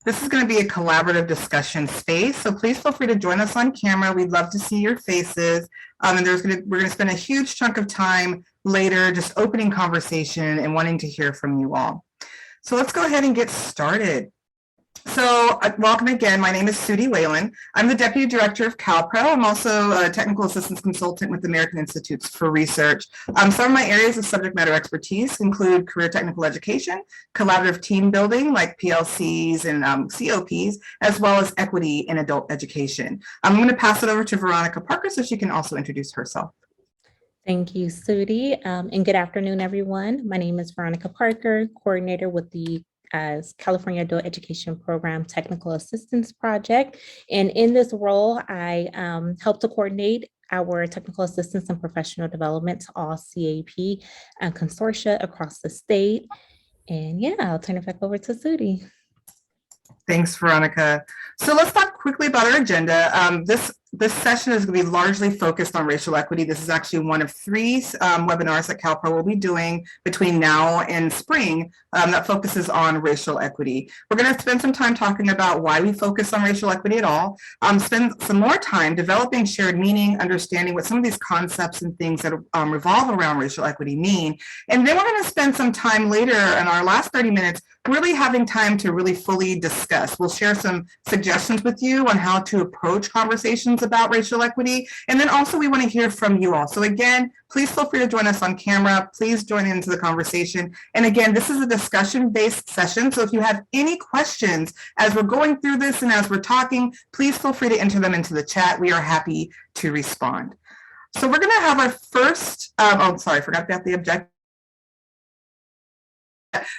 This is going to be a collaborative discussion space, so please feel free to join us on camera. We'd love to see your faces. And we're going to spend a huge chunk of time later just opening conversation and wanting to hear from you all. So let's go ahead and get started. So welcome again. My name is Sudie Whalen. I'm the Deputy Director of CalPro. I'm also a Technical Assistance Consultant with the American Institutes for Research. Some of my areas of subject matter expertise include career technical education, collaborative team building like PLCs and COPs, as well as equity in adult education. I'm going to pass it over to Veronica Parker so she can also introduce herself. Thank you, Sudie, and good afternoon, everyone. My name is Veronica Parker, coordinator with the California Adult Education Program Technical Assistance Project. And in this role, I help to coordinate our technical assistance and professional development to all CAP consortia across the state. And yeah, I'll turn it back over to Sudie. Thanks, Veronica. So let's talk quickly about our agenda. This session is going to be largely focused on racial equity. This is actually one of three webinars that CalPro will be doing between now and spring that focuses on racial equity. We're going to spend some time talking about why we focus on racial equity at all, spend some more time developing shared meaning, understanding what some of these concepts and things that revolve around racial equity mean. And then we're going to spend some time later in our last 30 minutes really having time to really fully discuss. We'll share some suggestions with you on how to approach conversations about racial equity. And then also we want to hear from you all. So again, please feel free to join us on camera. Please join into the conversation. And again, this is a discussion-based session. So if you have any questions as we're going through this and as we're talking, please feel free to enter them into the chat. We are happy to respond. So we're going to have our first, I forgot about the objective.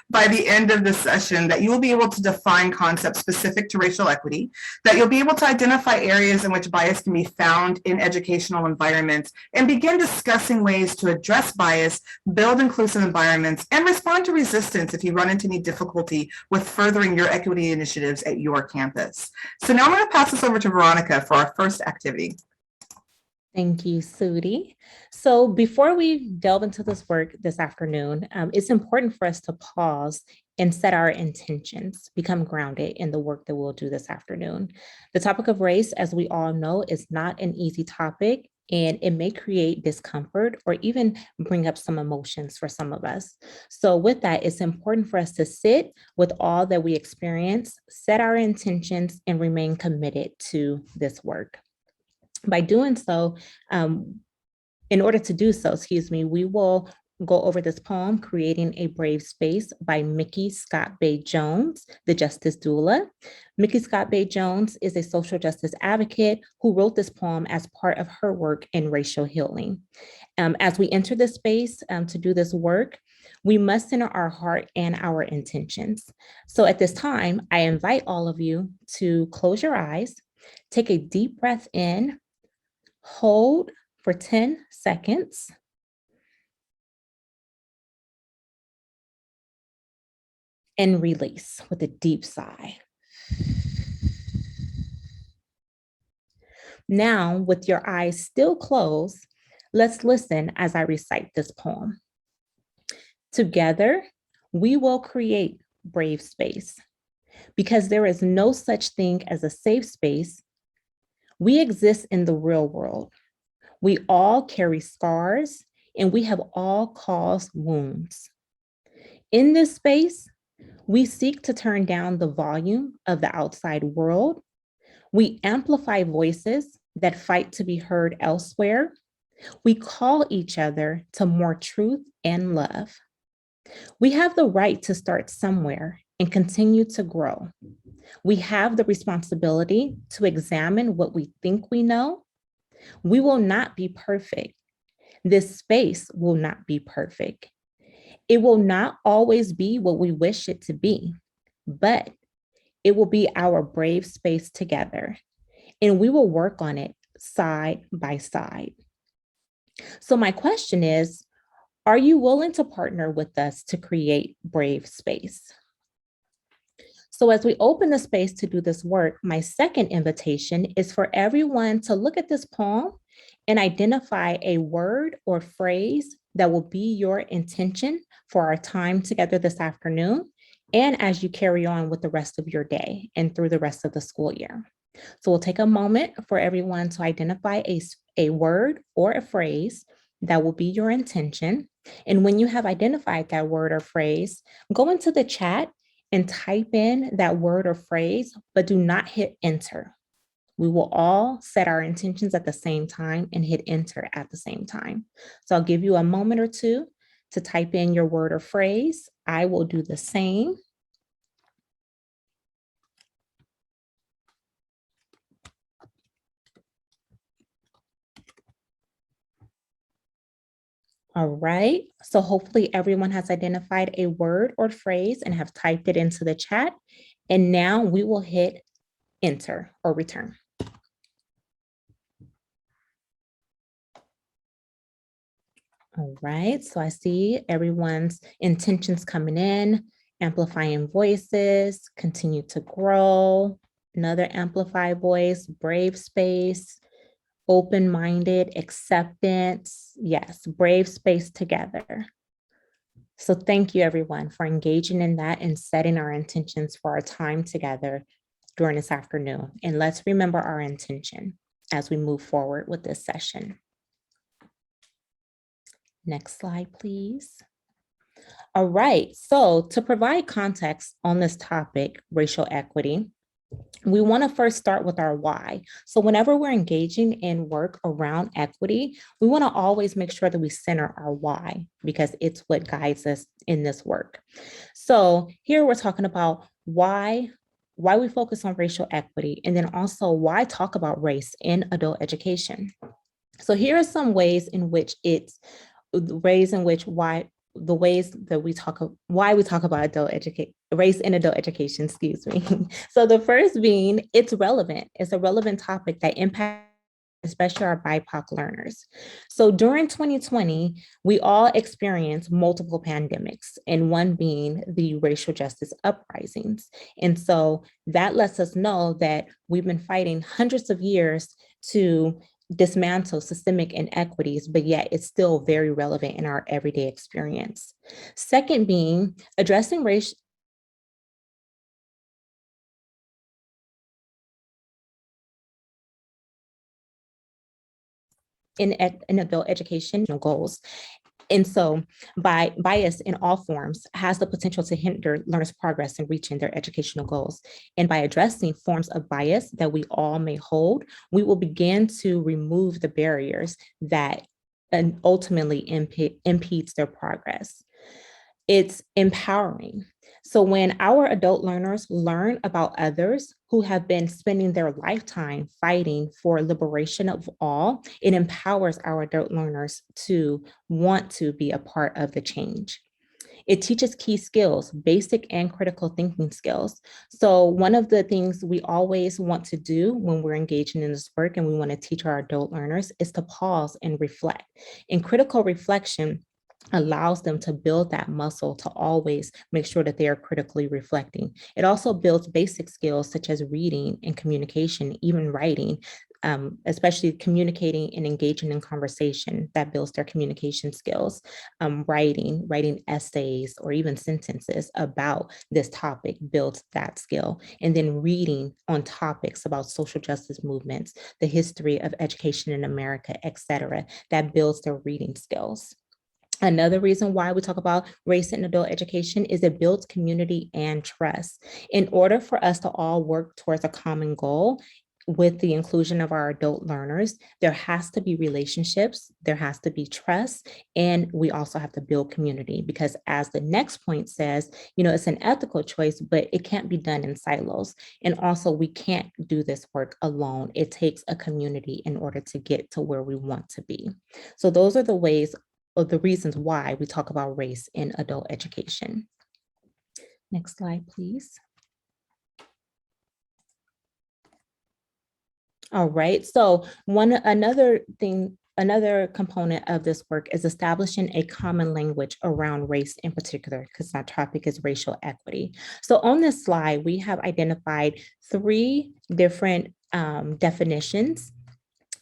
By the end of this session, that you will be able to define concepts specific to racial equity, that you'll be able to identify areas in which bias can be found in educational environments, and begin discussing ways to address bias, build inclusive environments, and respond to resistance if you run into any difficulty with furthering your equity initiatives at your campus. So now I'm going to pass this over to Veronica for our first activity. Thank you, Sudie. So before we delve into this work this afternoon, it's important for us to pause and set our intentions, become grounded in the work that we'll do this afternoon. The topic of race, as we all know, is not an easy topic, and it may create discomfort or even bring up some emotions for some of us. So with that, it's important for us to sit with all that we experience, set our intentions, and remain committed to this work. By doing so, in order to do so, we will go over this poem, Creating a Brave Space by Mickey Scott Bay Jones, the Justice Doula. Mickey Scott Bay Jones is a social justice advocate who wrote this poem as part of her work in racial healing. As we enter this space to do this work, we must center our heart and our intentions. So at this time, I invite all of you to close your eyes, take a deep breath in, hold for 10 seconds. And release with a deep sigh. Now, with your eyes still closed, let's listen as I recite this poem. Together, we will create brave space because there is no such thing as a safe space. We exist in the real world. We all carry scars and we have all caused wounds. In this space, we seek to turn down the volume of the outside world. We amplify voices that fight to be heard elsewhere. We call each other to more truth and love. We have the right to start somewhere and continue to grow. We have the responsibility to examine what we think we know. We will not be perfect. This space will not be perfect. It will not always be what we wish it to be, but it will be our brave space together, and we will work on it side by side. So my question is, are you willing to partner with us to create brave space? So as we open the space to do this work, my second invitation is for everyone to look at this poem and identify a word or phrase that will be your intention for our time together this afternoon. and as you carry on with the rest of your day and through the rest of the school year. So we'll take a moment for everyone to identify a word or a phrase that will be your intention. And when you have identified that word or phrase, go into the chat and type in that word or phrase, but do not hit enter. We will all set our intentions at the same time and hit enter at the same time. So I'll give you a moment or two to type in your word or phrase. I will do the same. All right, so hopefully everyone has identified a word or phrase and have typed it into the chat. And now we will hit enter or return. All right, so I see everyone's intentions coming in, amplifying voices, continue to grow, another amplify voice, brave space, open-minded, acceptance, yes, brave space together. So thank you everyone for engaging in that and setting our intentions for our time together during this afternoon. And let's remember our intention as we move forward with this session. Next slide, please. All right, so to provide context on this topic, racial equity, we want to first start with our why. So whenever we're engaging in work around equity, we want to always make sure that we center our why because it's what guides us in this work. So here we're talking about why we focus on racial equity, and then also why talk about race in adult education. So here are some ways in which why we talk about race in adult education, excuse me. So the first being, it's relevant. It's a relevant topic that impacts especially our BIPOC learners. So during 2020, we all experienced multiple pandemics, and one being the racial justice uprisings. And so that lets us know that we've been fighting hundreds of years to dismantle systemic inequities, but yet it's still very relevant in our everyday experience. Second being, addressing race in adult education goals. And so bias in all forms has the potential to hinder learners' progress in reaching their educational goals. And by addressing forms of bias that we all may hold, we will begin to remove the barriers that ultimately impedes their progress. It's empowering. So when our adult learners learn about others who have been spending their lifetime fighting for liberation of all, it empowers our adult learners to want to be a part of the change. It teaches key skills, basic and critical thinking skills. So one of the things we always want to do when we're engaging in this work and we want to teach our adult learners is to pause and reflect. And critical reflection allows them to build that muscle to always make sure that they are critically reflecting. It also builds basic skills such as reading and communication, even writing, especially communicating and engaging in conversation that builds their communication skills, writing essays or even sentences about this topic builds that skill. And then reading on topics about social justice movements, the history of education in America, et cetera, that builds their reading skills. Another reason why we talk about race in adult education is it builds community and trust. In order for us to all work towards a common goal, with the inclusion of our adult learners, there has to be relationships, there has to be trust, and we also have to build community because as the next point says, it's an ethical choice, but it can't be done in silos. And also we can't do this work alone. It takes a community in order to get to where we want to be. So those are the ways or the reasons why we talk about race in adult education. Next slide, please. All right, so another component of this work is establishing a common language around race in particular, because our topic is racial equity. So on this slide, we have identified 3 different definitions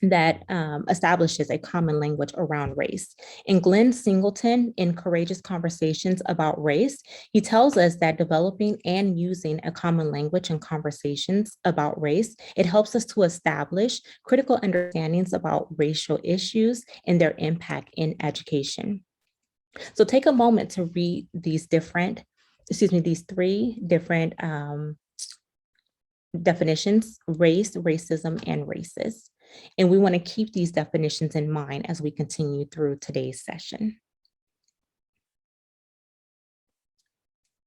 that establishes a common language around race. In Glenn Singleton, in Courageous Conversations About Race, he tells us that developing and using a common language in conversations about race, it helps us to establish critical understandings about racial issues and their impact in education. So take a moment to read these three different definitions: race, racism, and racist. And we want to keep these definitions in mind as we continue through today's session.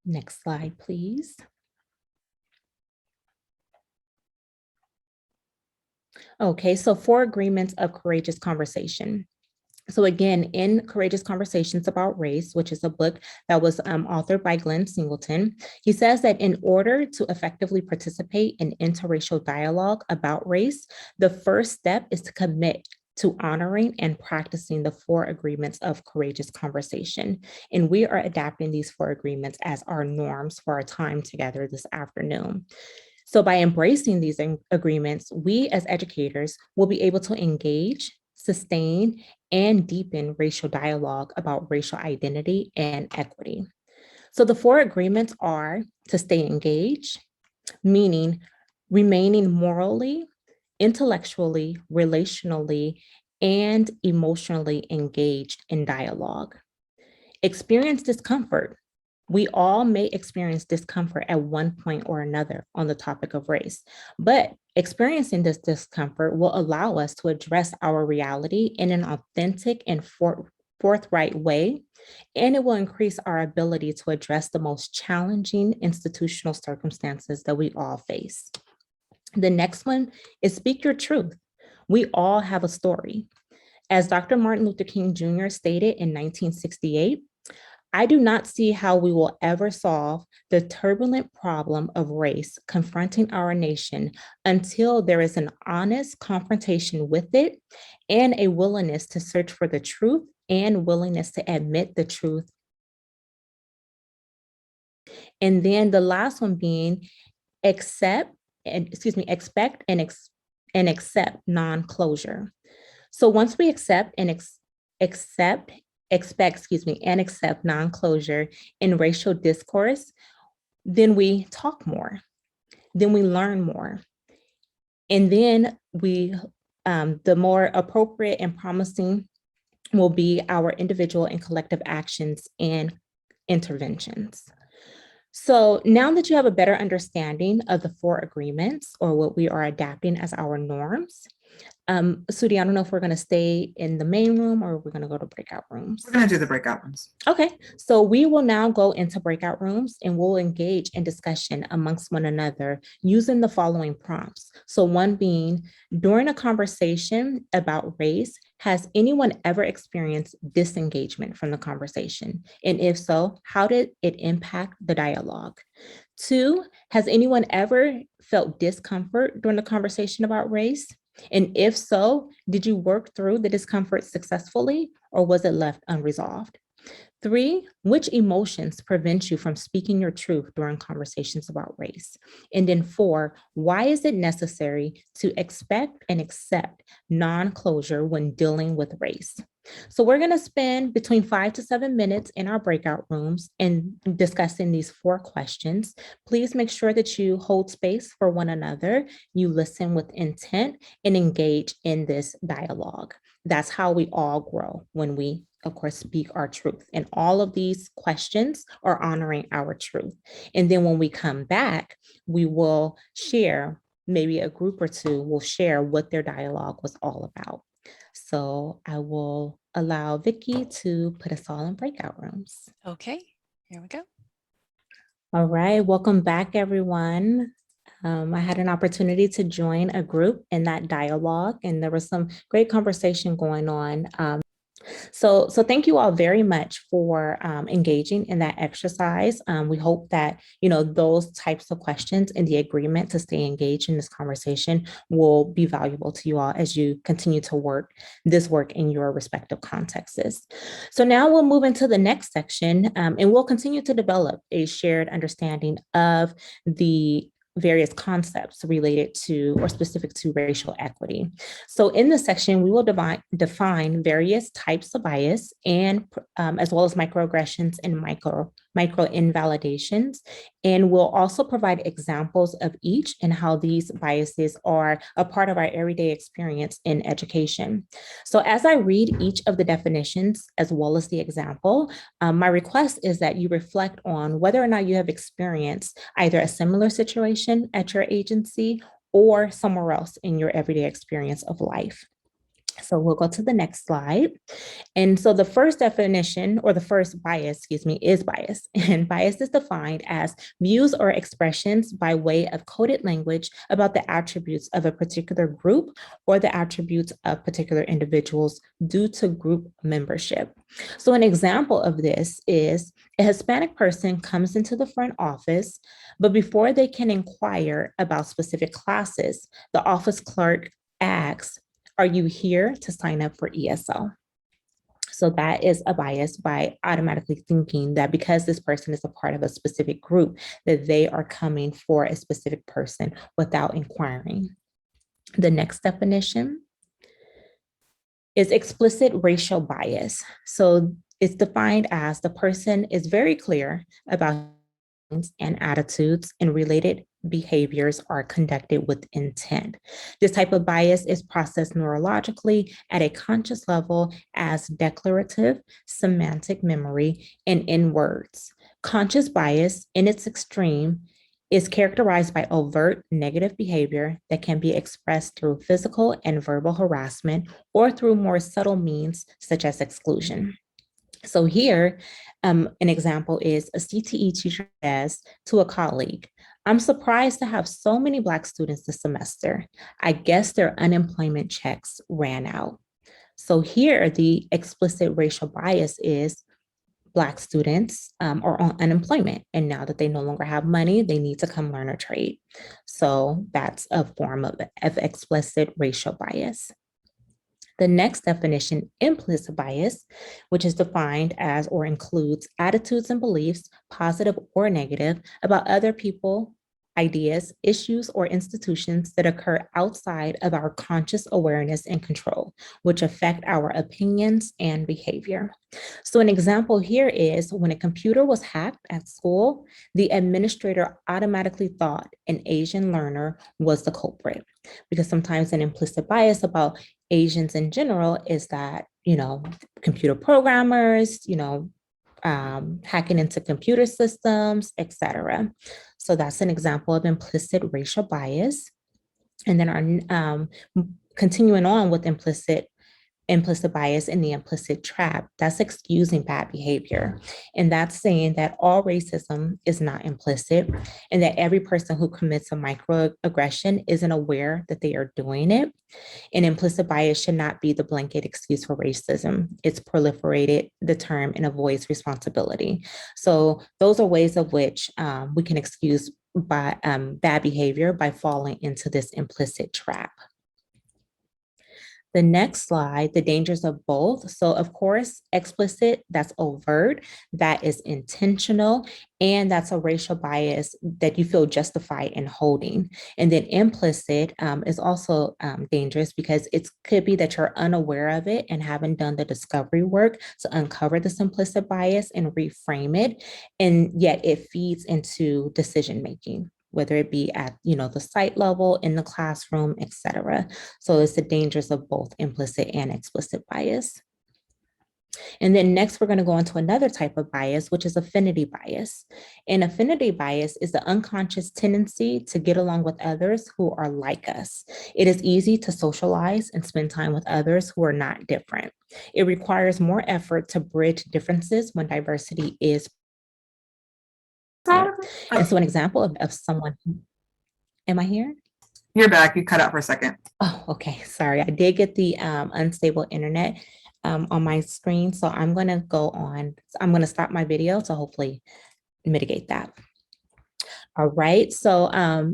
Next slide, please. Okay, so 4 agreements of courageous conversation. So again, in Courageous Conversations About Race, which is a book that was authored by Glenn Singleton, he says that in order to effectively participate in interracial dialogue about race, the first step is to commit to honoring and practicing the 4 agreements of courageous conversation. And we are adapting these 4 agreements as our norms for our time together this afternoon. So by embracing these agreements, we as educators will be able to engage, sustain, and deepen racial dialogue about racial identity and equity. So the 4 agreements are to stay engaged, meaning remaining morally, intellectually, relationally, and emotionally engaged in dialogue. Experience discomfort. We all may experience discomfort at one point or another on the topic of race, but experiencing this discomfort will allow us to address our reality in an authentic and forthright way, and it will increase our ability to address the most challenging institutional circumstances that we all face. The next one is speak your truth. We all have a story. As Dr. Martin Luther King Jr. stated in 1968, I do not see how we will ever solve the turbulent problem of race confronting our nation until there is an honest confrontation with it and a willingness to search for the truth and willingness to admit the truth. And then the last one being expect and accept non-closure. So once we expect non-closure in racial discourse, then we talk more, then we learn more. And then the more appropriate and promising will be our individual and collective actions and interventions. So now that you have a better understanding of the 4 agreements, or what we are adapting as our norms, Sudi, I don't know if we're going to stay in the main room or we're going to go to breakout rooms. We're going to do the breakout rooms. Okay, so we will now go into breakout rooms and we'll engage in discussion amongst one another using the following prompts. So one being, during a conversation about race, has anyone ever experienced disengagement from the conversation? And if so, how did it impact the dialogue? 2, has anyone ever felt discomfort during the conversation about race? And if so, did you work through the discomfort successfully or was it left unresolved? 3, which emotions prevent you from speaking your truth during conversations about race? And then 4, why is it necessary to expect and accept non-closure when dealing with race? So we're going to spend between 5 to 7 minutes in our breakout rooms and discussing these 4 questions. Please make sure that you hold space for one another, you listen with intent, and engage in this dialogue. That's how we all grow, when we, of course, speak our truth. And all of these questions are honoring our truth. And then when we come back, we will share, maybe a group or 2 will share what their dialogue was all about. So I will allow Vicky to put us all in breakout rooms. Okay, here we go. All right, welcome back, everyone. I had an opportunity to join a group in that dialogue, and there was some great conversation going on. So thank you all very much for engaging in that exercise. We hope that, those types of questions and the agreement to stay engaged in this conversation will be valuable to you all as you continue to work in your respective contexts. So now we'll move into the next section, and we'll continue to develop a shared understanding of the various concepts related to or specific to racial equity. So in this section, we will define various types of bias and as well as microaggressions and microinvalidations. And we'll also provide examples of each and how these biases are a part of our everyday experience in education. So as I read each of the definitions as well as the example, my request is that you reflect on whether or not you have experienced either a similar situation at your agency or somewhere else in your everyday experience of life. So we'll go to the next slide. And so the first definition, or the first bias, is bias. And bias is defined as views or expressions by way of coded language about the attributes of a particular group or the attributes of particular individuals due to group membership. So an example of this is a Hispanic person comes into the front office, but before they can inquire about specific classes, the office clerk asks, "Are you here to sign up for ESL?" So that is a bias by automatically thinking that because this person is a part of a specific group, that they are coming for a specific person without inquiring. The next definition is explicit racial bias. So it's defined as the person is very clear about and attitudes and related behaviors are conducted with intent. This type of bias is processed neurologically at a conscious level as declarative, semantic memory, and in words. Conscious bias in its extreme is characterized by overt negative behavior that can be expressed through physical and verbal harassment or through more subtle means such as exclusion. So here, an example is a CTE teacher says to a colleague, "I'm surprised to have so many Black students this semester. I guess their unemployment checks ran out." So here, the explicit racial bias is Black students are on unemployment. And now that they no longer have money, they need to come learn a trade. So that's a form of explicit racial bias. The next definition, implicit bias, which is defined as or includes attitudes and beliefs, positive or negative, about other people, ideas, issues, or institutions that occur outside of our conscious awareness and control, which affect our opinions and behavior. So an example here is when a computer was hacked at school, the administrator automatically thought an Asian learner was the culprit, because sometimes an implicit bias about Asians in general is that, computer programmers, hacking into computer systems, etc. So that's an example of implicit racial bias. And then our continuing on with implicit bias in the implicit trap, that's excusing bad behavior. And that's saying that all racism is not implicit and that every person who commits a microaggression isn't aware that they are doing it. And implicit bias should not be the blanket excuse for racism. It's proliferated the term and avoids responsibility. So those are ways of which we can excuse bad behavior by falling into this implicit trap. The next slide, the dangers of both. So of course, explicit, that's overt, that is intentional, and that's a racial bias that you feel justified in holding. And then implicit is also dangerous because it could be that you're unaware of it and haven't done the discovery work to uncover this implicit bias and reframe it. And yet it feeds into decision-making, whether it be at the site level, in the classroom, etc. So it's the dangers of both implicit and explicit bias. And then next, we're going to go into another type of bias, which is affinity bias. And affinity bias is the unconscious tendency to get along with others who are like us. It is easy to socialize and spend time with others who are not different. It requires more effort to bridge differences when diversity is present. And so an example of someone, am I here? You're back. You cut out for a second. Oh, okay. Sorry. I did get the unstable internet on my screen. So I'm going to stop my video to hopefully mitigate that. All right. So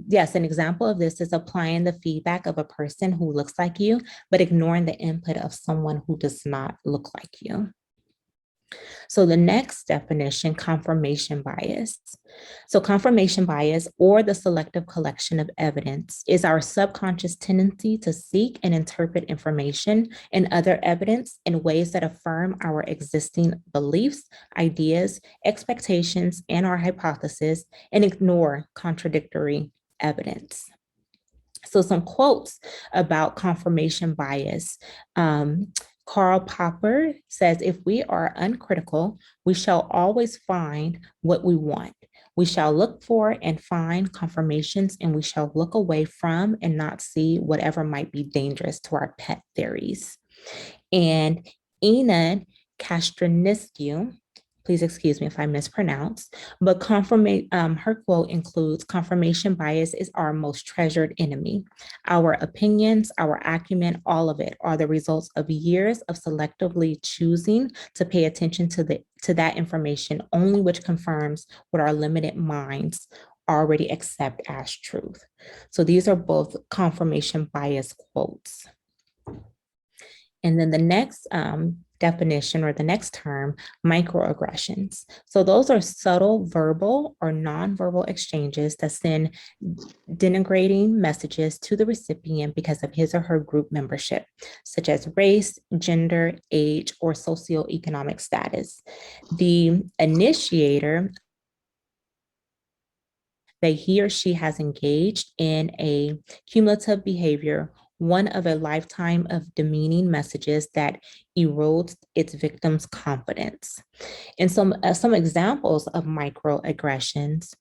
yes, an example of this is applying the feedback of a person who looks like you, but ignoring the input of someone who does not look like you. So the next definition, confirmation bias. So confirmation bias, or the selective collection of evidence, is our subconscious tendency to seek and interpret information and other evidence in ways that affirm our existing beliefs, ideas, expectations, and our hypotheses, and ignore contradictory evidence. So some quotes about confirmation bias. Karl Popper says, if we are uncritical, we shall always find what we want. We shall look for and find confirmations, and we shall look away from and not see whatever might be dangerous to our pet theories. And Ina Castroniscu, please excuse me if I mispronounce, but her quote includes, confirmation bias is our most treasured enemy. Our opinions, our acumen, all of it are the results of years of selectively choosing to pay attention to that information only which confirms what our limited minds already accept as truth. So these are both confirmation bias quotes. And then the next definition, or the next term, microaggressions. So those are subtle verbal or nonverbal exchanges that send denigrating messages to the recipient because of his or her group membership, such as race, gender, age, or socioeconomic status. The initiator, that he or she has engaged in a cumulative behavior, one of a lifetime of demeaning messages that erodes its victim's confidence. And some examples of microaggressions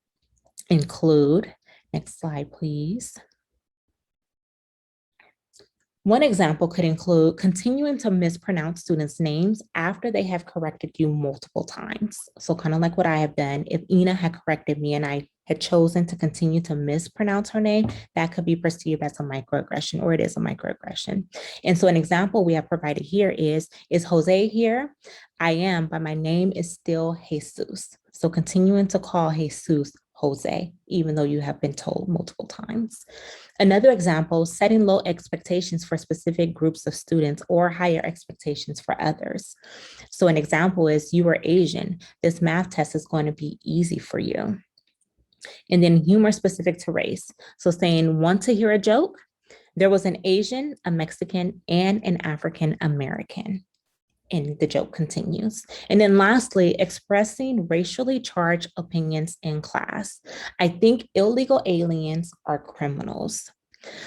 include, next slide, please. One example could include continuing to mispronounce students' names after they have corrected you multiple times. So kind of like what I have done, if Ina had corrected me and I had chosen to continue to mispronounce her name, that could be perceived as a microaggression, or it is a microaggression. And so an example we have provided here is José here? I am, but my name is still Jesús. So continuing to call Jesús José, even though you have been told multiple times. Another example, setting low expectations for specific groups of students or higher expectations for others. So an example is, you are Asian. This math test is going to be easy for you. And then humor specific to race. So saying, want to hear a joke? There was an Asian, a Mexican, and an African American. And the joke continues. And then lastly, expressing racially charged opinions in class. I think illegal aliens are criminals.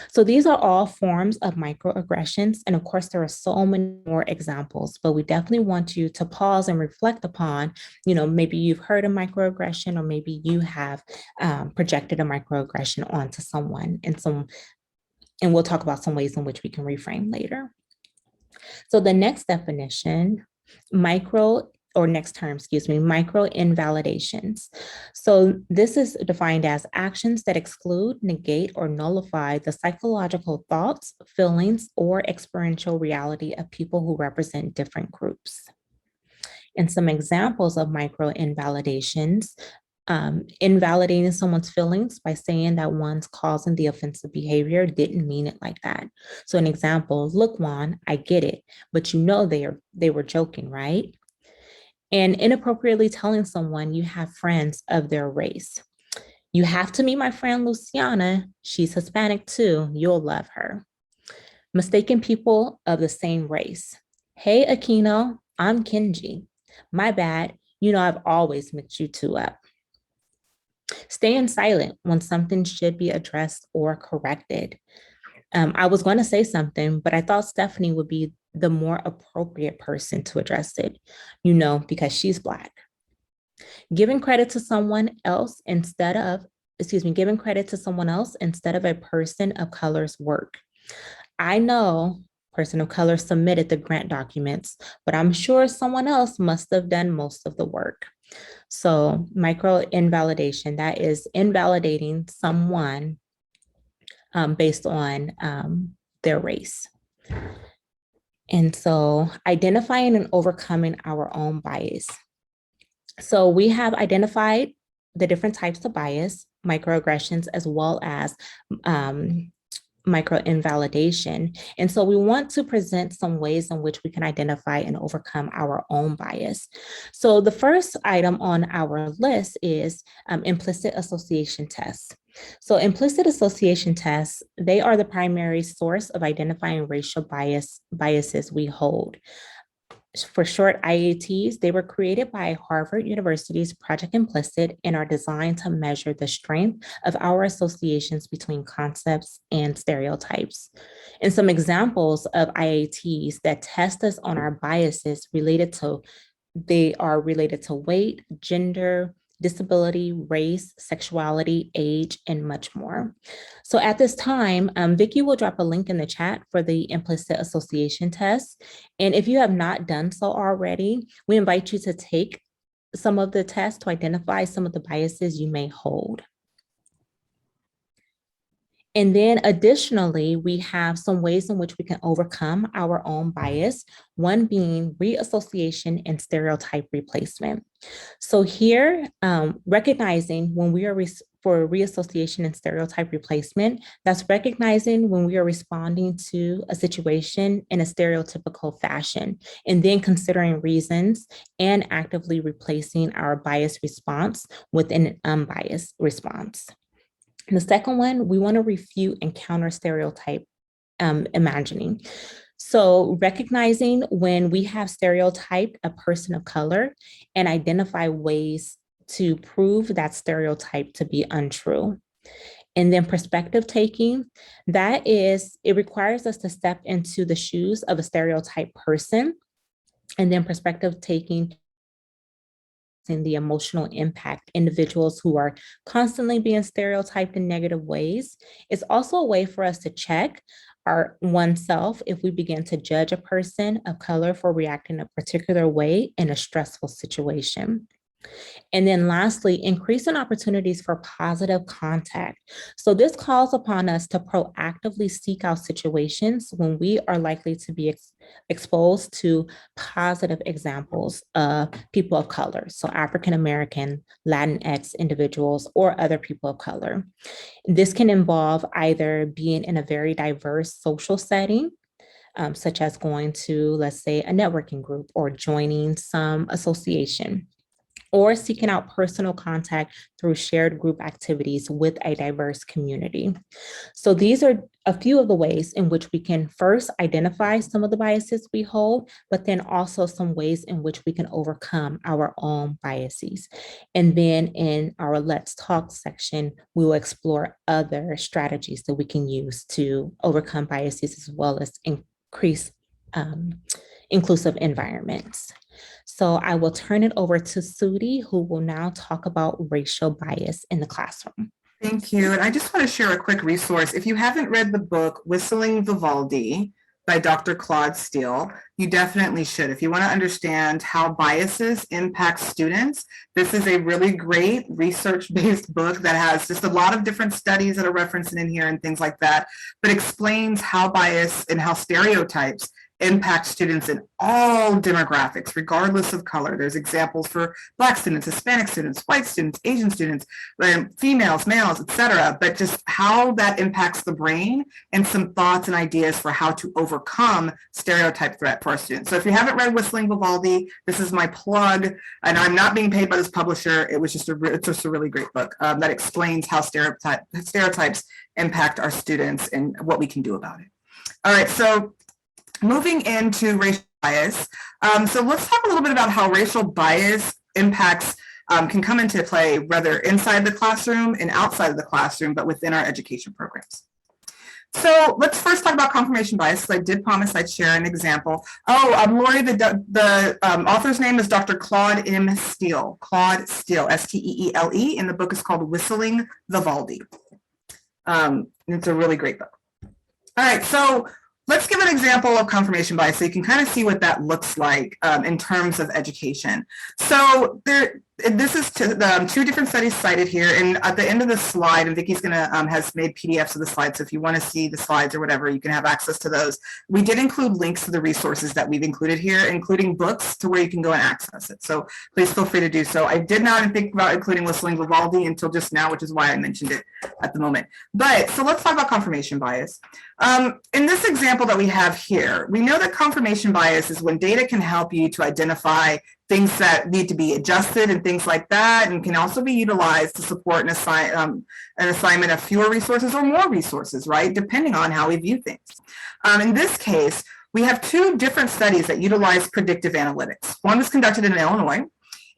So these are all forms of microaggressions. And of course, there are so many more examples, but we definitely want you to pause and reflect upon, maybe you've heard a microaggression, or maybe you have projected a microaggression onto someone, and we'll talk about some ways in which we can reframe later. So the next definition, microinvalidations. So this is defined as actions that exclude, negate, or nullify the psychological thoughts, feelings, or experiential reality of people who represent different groups. And some examples of microinvalidations: invalidating someone's feelings by saying that one's causing the offensive behavior didn't mean it like that. So an example, look, Juan, I get it, but they were joking, right? And inappropriately telling someone you have friends of their race. You have to meet my friend Luciana. She's Hispanic too. You'll love her. Mistaking people of the same race. Hey, Aquino, I'm Kenji. My bad. I've always mixed you two up. Staying silent when something should be addressed or corrected. I was going to say something, but I thought Stephanie would be the more appropriate person to address it, because she's Black. Giving credit to someone else instead of a person of color's work. I know person of color submitted the grant documents, but I'm sure someone else must have done most of the work. So micro-invalidation, that is invalidating someone based on their race. And so identifying and overcoming our own bias. So we have identified the different types of bias, microaggressions, as well as microinvalidation. And so we want to present some ways in which we can identify and overcome our own bias. So the first item on our list is implicit association tests. So implicit association tests, they are the primary source of identifying racial biases we hold. For short, IATs, they were created by Harvard University's Project Implicit and are designed to measure the strength of our associations between concepts and stereotypes. And some examples of IATs that test us on our biases they are related to weight, gender, disability, race, sexuality, age, and much more. So at this time, Vicki will drop a link in the chat for the implicit association test. And if you have not done so already, we invite you to take some of the tests to identify some of the biases you may hold. And then additionally, we have some ways in which we can overcome our own bias, one being reassociation and stereotype replacement. So here, recognizing when we are for reassociation and stereotype replacement, that's recognizing when we are responding to a situation in a stereotypical fashion, and then considering reasons and actively replacing our biased response with an unbiased response. The second one, we want to refute and counter stereotype imagining. So recognizing when we have stereotyped a person of color and identify ways to prove that stereotype to be untrue. And then perspective taking, that is, it requires us to step into the shoes of a stereotyped person. And then perspective taking and the emotional impact individuals who are constantly being stereotyped in negative ways. It's also a way for us to check our oneself if we begin to judge a person of color for reacting a particular way in a stressful situation. And then lastly, increasing opportunities for positive contact. So this calls upon us to proactively seek out situations when we are likely to be exposed to positive examples of people of color. So African-American, Latinx individuals, or other people of color. This can involve either being in a very diverse social setting, such as going to, let's say, a networking group or joining some association, or seeking out personal contact through shared group activities with a diverse community. So these are a few of the ways in which we can first identify some of the biases we hold, but then also some ways in which we can overcome our own biases. And then in our Let's Talk section, we will explore other strategies that we can use to overcome biases as well as increase inclusive environments. So I will turn it over to Sudi, who will now talk about racial bias in the classroom. Thank you. And I just want to share a quick resource. If you haven't read the book, Whistling Vivaldi by Dr. Claude Steele, you definitely should. If you want to understand how biases impact students, this is a really great research-based book that has just a lot of different studies that are referenced in here and things like that, but explains how bias and how stereotypes impact students in all demographics, regardless of color. There's examples for Black students, Hispanic students, white students, Asian students, females, males, etc. But just how that impacts the brain and some thoughts and ideas for how to overcome stereotype threat for our students. So if you haven't read Whistling Vivaldi, this is my plug, and I'm not being paid by this publisher. It's just a really great book that explains how stereotypes impact our students and what we can do about it. All right, so moving into racial bias. So let's talk a little bit about how racial bias impacts can come into play whether inside the classroom and outside of the classroom, but within our education programs. So let's first talk about confirmation bias. I did promise I'd share an example. Oh, Lori, the author's name is Dr. Claude M. Steele. Claude Steele, S-T-E-E-L-E, and the book is called Whistling Vivaldi. It's a really great book. All right, so let's give an example of confirmation bias so you can kind of see what that looks like in terms of education. So this is two different studies cited here, and at the end of the slide, and Vicky's gonna has made PDFs of the slides, so if you want to see the slides or whatever, you can have access to those. We did include links to the resources that we've included here, including books to where you can go and access it. So please feel free to do so. I did not think about including Whistling Vivaldi until just now, which is why I mentioned it at the moment. But so let's talk about confirmation bias. In this example that we have here, we know that confirmation bias is when data can help you to identify things that need to be adjusted and things like that, and can also be utilized to support an assignment of fewer resources or more resources, right? Depending on how we view things. In this case, we have two different studies that utilize predictive analytics. One was conducted in Illinois.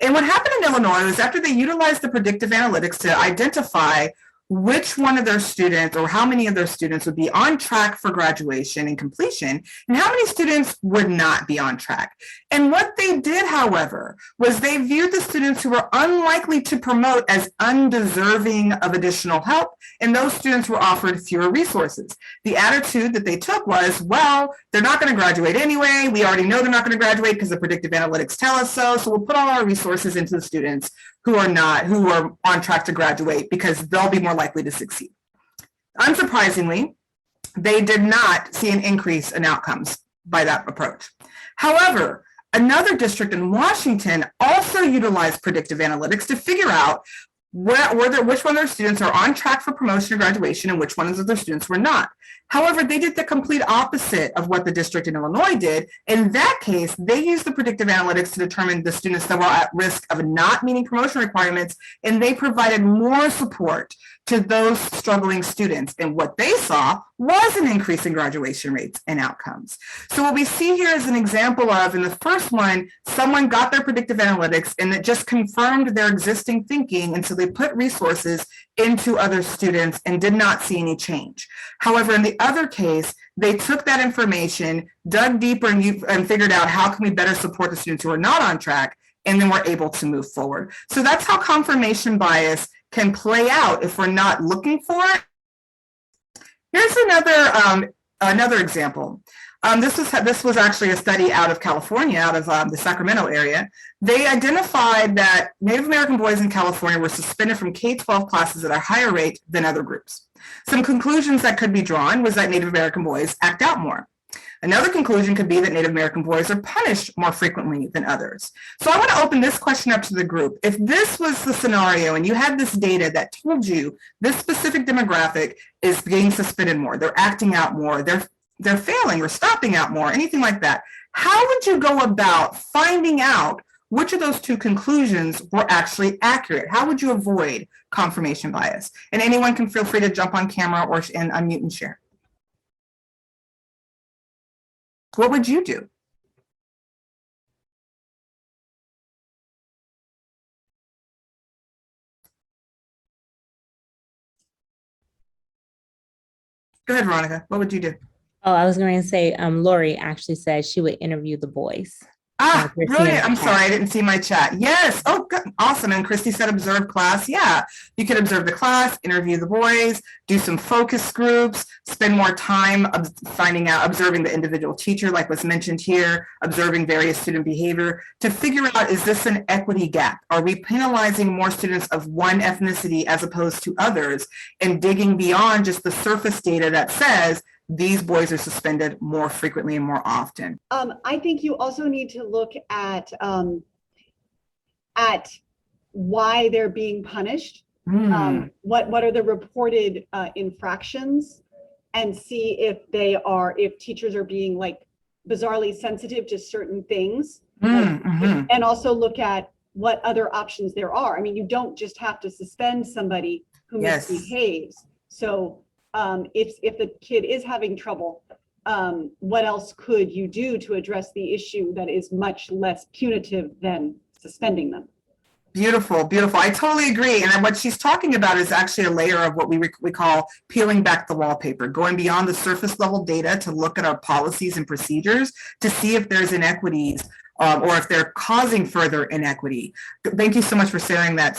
And what happened in Illinois was after they utilized the predictive analytics to identify which one of their students or how many of their students would be on track for graduation and completion, and how many students would not be on track. And what they did, however, was they viewed the students who were unlikely to promote as undeserving of additional help, and those students were offered fewer resources. The attitude that they took was, well, they're not going to graduate anyway. We already know they're not going to graduate because the predictive analytics tell us so. So we'll put all our resources into the students who are on track to graduate because they'll be more likely to succeed. Unsurprisingly, they did not see an increase in outcomes by that approach. However, another district in Washington also utilized predictive analytics to figure out which one of their students are on track for promotion or graduation and which ones of their students were not. However, they did the complete opposite of what the district in Illinois did. In that case, they used the predictive analytics to determine the students that were at risk of not meeting promotion requirements, and they provided more support to those struggling students. And what they saw was an increase in graduation rates and outcomes. So what we see here is an example of, in the first one, someone got their predictive analytics and it just confirmed their existing thinking, and so they put resources into other students and did not see any change. However, in the other case, they took that information, dug deeper, and figured out how can we better support the students who are not on track, and then we're able to move forward. So that's how confirmation bias can play out if we're not looking for it. Here's another example. This was actually a study out of California, out of the Sacramento area. They identified that Native American boys in California were suspended from K-12 classes at a higher rate than other groups. Some conclusions that could be drawn was that Native American boys act out more. Another conclusion could be that Native American boys are punished more frequently than others. So I want to open this question up to the group. If this was the scenario and you had this data that told you this specific demographic is being suspended more, they're acting out more, they're failing or stopping out more, anything like that, how would you go about finding out which of those two conclusions were actually accurate? How would you avoid confirmation bias? And anyone can feel free to jump on camera and unmute and share. What would you do? Go ahead, Veronica. What would you do? Oh, I was going to say, Lori actually said she would interview the boys. Brilliant. I'm sorry, I didn't see my chat. Yes. Oh, good. Awesome. And Christy said observe class. Yeah, you could observe the class, interview the boys, do some focus groups, spend more time observing the individual teacher, like was mentioned here, observing various student behavior to figure out, is this an equity gap? Are we penalizing more students of one ethnicity as opposed to others, and digging beyond just the surface data that says these boys are suspended more frequently and more often? I think you also need to look at why they're being punished. What are the reported infractions, and see if teachers are being like bizarrely sensitive to certain things, and also look at what other options there are. I mean, you don't just have to suspend somebody who misbehaves. So if the kid is having trouble, what else could you do to address the issue that is much less punitive than suspending them? Beautiful, beautiful. I totally agree. And what she's talking about is actually a layer of what we call peeling back the wallpaper, going beyond the surface level data to look at our policies and procedures to see if there's inequities or if they're causing further inequity. Thank you so much for sharing that.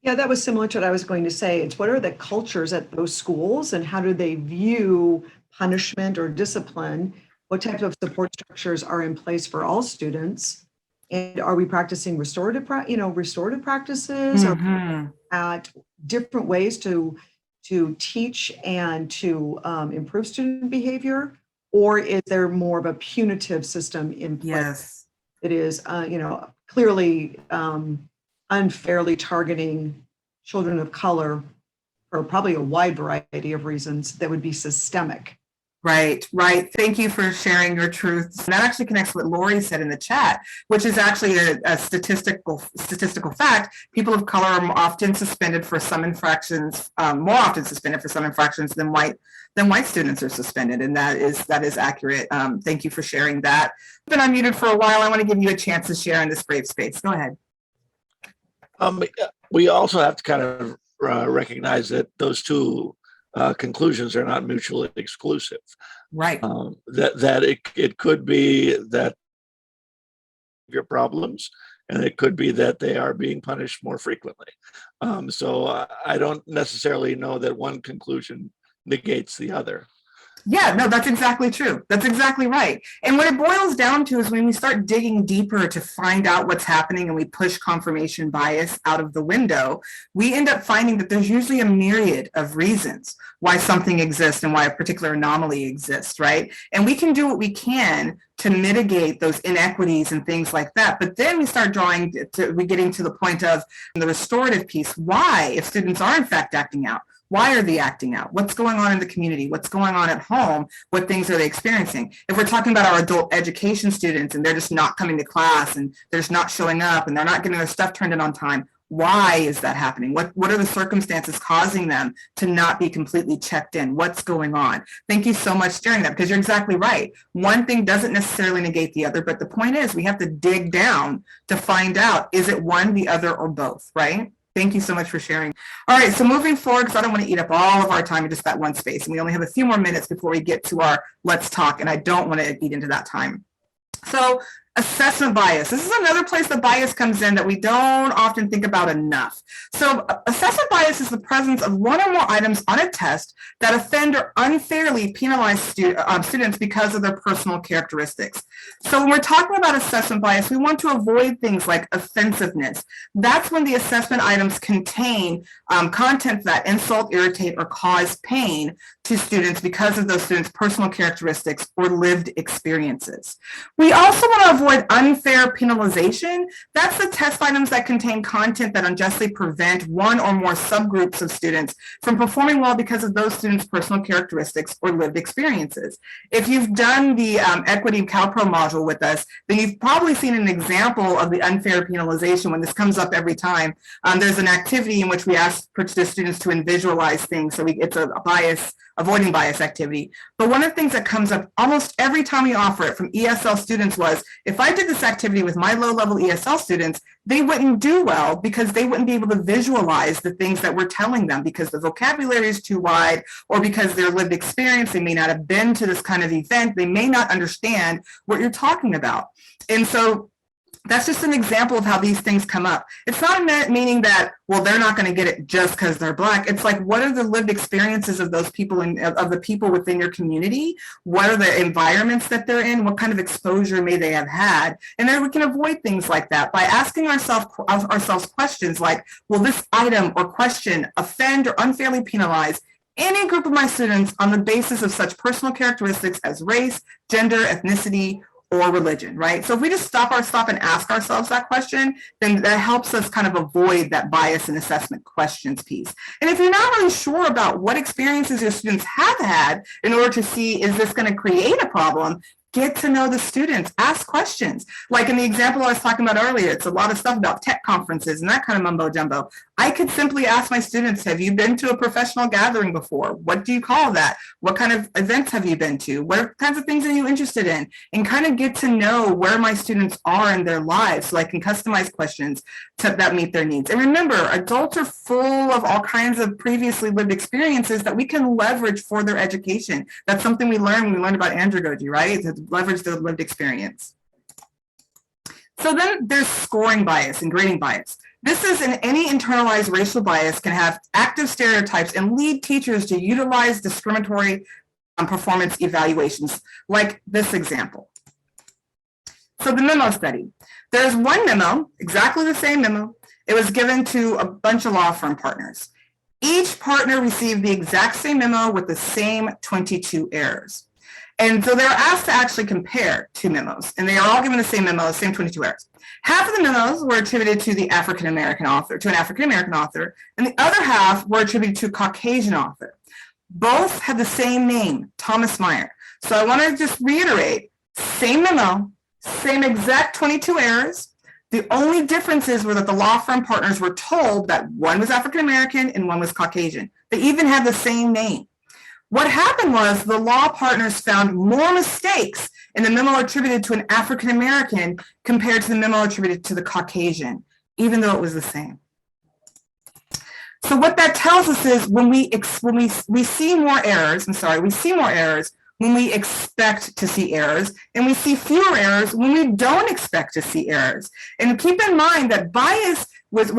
Yeah, that was similar to what I was going to say. It's what are the cultures at those schools and how do they view punishment or discipline? What types of support structures are in place for all students? And are we practicing restorative practices, or at different ways to teach and to improve student behavior? Or is there more of a punitive system in place? Yes. It is, clearly unfairly targeting children of color for probably a wide variety of reasons that would be systemic. Right, right. Thank you for sharing your truths. And that actually connects to what Lori said in the chat, which is actually a statistical fact. People of color are often suspended for some infractions, more often suspended for some infractions than white students are suspended, and that is accurate. Thank you for sharing that. I've been unmuted for a while. I want to give you a chance to share in this brave space. Go ahead. We also have to kind of recognize that those two conclusions are not mutually exclusive. Right. That it could be that your problems, and it could be that they are being punished more frequently. So I don't necessarily know that one conclusion negates the other. Yeah, no, that's exactly true. That's exactly right. And what it boils down to is when we start digging deeper to find out what's happening and we push confirmation bias out of the window, we end up finding that there's usually a myriad of reasons why something exists and why a particular anomaly exists, right? And we can do what we can to mitigate those inequities and things like that. But then we start we're getting to the point of the restorative piece. Why, if students are in fact acting out, why are they acting out? What's going on in the community? What's going on at home? What things are they experiencing? If we're talking about our adult education students and they're just not coming to class and they're just not showing up and they're not getting their stuff turned in on time, why is that happening? What are the circumstances causing them to not be completely checked in? What's going on? Thank you so much for sharing that, because you're exactly right. One thing doesn't necessarily negate the other, but the point is we have to dig down to find out, is it one, the other, or both, right? Thank you so much for sharing. All right, so moving forward, because I don't want to eat up all of our time in just that one space, and we only have a few more minutes before we get to our let's talk, and I don't want to eat into that time. So assessment bias. This is another place that bias comes in that we don't often think about enough. So assessment bias is the presence of one or more items on a test that offend or unfairly penalize students because of their personal characteristics. So when we're talking about assessment bias, we want to avoid things like offensiveness. That's when the assessment items contain content that insult, irritate, or cause pain to students because of those students' personal characteristics or lived experiences. We also want to avoid unfair penalization. That's the test items that contain content that unjustly prevent one or more subgroups of students from performing well because of those students' personal characteristics or lived experiences. If you've done the Equity CalPro module with us, then you've probably seen an example of the unfair penalization when this comes up every time. There's an activity in which we ask the students to visualize things. So it's a avoiding bias activity. But one of the things that comes up almost every time we offer it from ESL students was, if I did this activity with my low-level ESL students, they wouldn't do well because they wouldn't be able to visualize the things that we're telling them because the vocabulary is too wide, or because their lived experience, they may not have been to this kind of event, they may not understand what you're talking about. And so that's just an example of how these things come up. It's not meaning that, well, they're not going to get it just because they're Black. It's like, what are the lived experiences of those people and of the people within your community? What are the environments that they're in? What kind of exposure may they have had? And then we can avoid things like that by asking ourselves questions like, will this item or question offend or unfairly penalize any group of my students on the basis of such personal characteristics as race, gender, ethnicity, or religion, right? So if we just stop and ask ourselves that question, then that helps us kind of avoid that bias and assessment questions piece. And if you're not really sure about what experiences your students have had in order to see, is this going to create a problem, get to know the students, ask questions. Like in the example I was talking about earlier, it's a lot of stuff about tech conferences and that kind of mumbo jumbo. I could simply ask my students, have you been to a professional gathering before? What do you call that? What kind of events have you been to? What kinds of things are you interested in? And kind of get to know where my students are in their lives so I can customize questions that meet their needs. And remember, adults are full of all kinds of previously lived experiences that we can leverage for their education. That's something we learned when we learned about andragogy, right? To leverage their lived experience. So then there's scoring bias and grading bias. This is any internalized racial bias can have active stereotypes and lead teachers to utilize discriminatory performance evaluations, like this example. So the memo study. There's one memo, exactly the same memo. It was given to a bunch of law firm partners. Each partner received the exact same memo with the same 22 errors. And so they were asked to actually compare two memos, and they are all given the same memo, the same 22 errors. Half of the memos were attributed to the African-American author, to an African-American author, and the other half were attributed to a Caucasian author. Both had the same name, Thomas Meyer. So I want to just reiterate, same memo, same exact 22 errors. The only differences were that the law firm partners were told that one was African-American and one was Caucasian. They even had the same name. What happened was the law partners found more mistakes in the memo attributed to an African-American compared to the memo attributed to the Caucasian, even though it was the same. So what that tells us is when we see more errors, we see more errors when we expect to see errors, and we see fewer errors when we don't expect to see errors. And keep in mind that bias which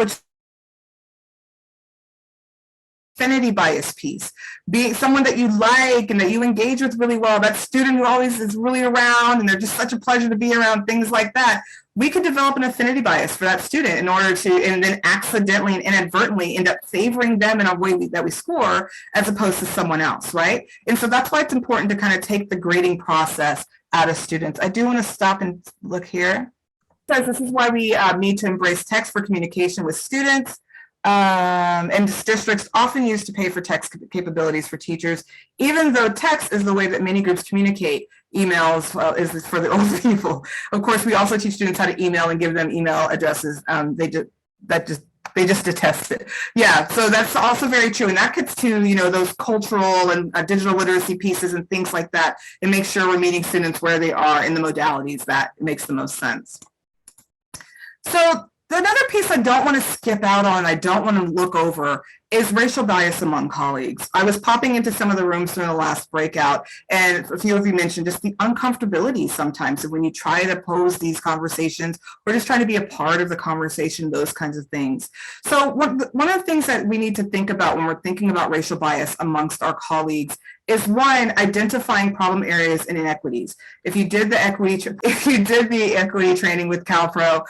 affinity bias piece, being someone that you like and that you engage with really well, that student who always is really around and they're just such a pleasure to be around, things like that. We could develop an affinity bias for that student in order to, and then accidentally and inadvertently end up favoring them in a way that we score as opposed to someone else, right? And so that's why it's important to kind of take the grading process out of students. I do want to stop and look here. So this is why we need to embrace text for communication with students. And districts often use to pay for text capabilities for teachers, even though text is the way that many groups communicate. Emails is for the old people. Of course, we also teach students how to email and give them email addresses. They just detest it. Yeah, so that's also very true, and that gets to those cultural and digital literacy pieces and things like that, and make sure we're meeting students where they are in the modalities that makes the most sense. So another piece I don't want to skip out on, I don't want to look over, is racial bias among colleagues. I was popping into some of the rooms during the last breakout, and a few of you mentioned just the uncomfortability sometimes of when you try to pose these conversations or just trying to be a part of the conversation, those kinds of things. So one of the things that we need to think about when we're thinking about racial bias amongst our colleagues is, one, identifying problem areas and inequities. If you did the equity training with CalPro,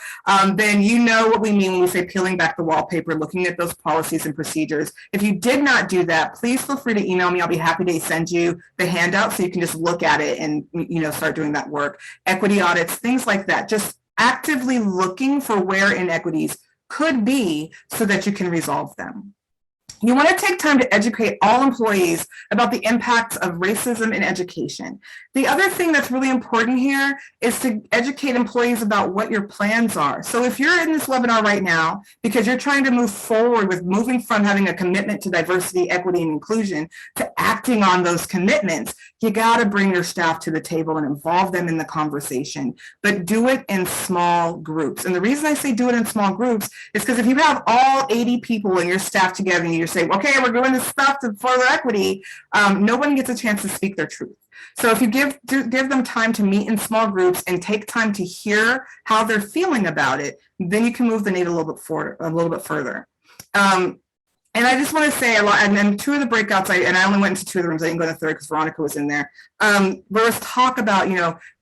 then you know what we mean when we say peeling back the wallpaper, looking at those policies and procedures. If you did not do that, please feel free to email me. I'll be happy to send you the handout so you can just look at it and start doing that work. Equity audits, things like that. Just actively looking for where inequities could be so that you can resolve them. You want to take time to educate all employees about the impacts of racism in education. The other thing that's really important here is to educate employees about what your plans are. So if you're in this webinar right now because you're trying to move forward with moving from having a commitment to diversity, equity, and inclusion to acting on those commitments, you got to bring your staff to the table and involve them in the conversation, but do it in small groups. And the reason I say do it in small groups is because if you have all 80 people in your staff together and you say, okay, we're doing this stuff to further equity, no one gets a chance to speak their truth. So if you give them time to meet in small groups and take time to hear how they're feeling about it, then you can move the needle a little bit further. And I just want to say a lot, and then two of the breakouts, I only went into two of the rooms, I didn't go to the third because Veronica was in there. There was talk about,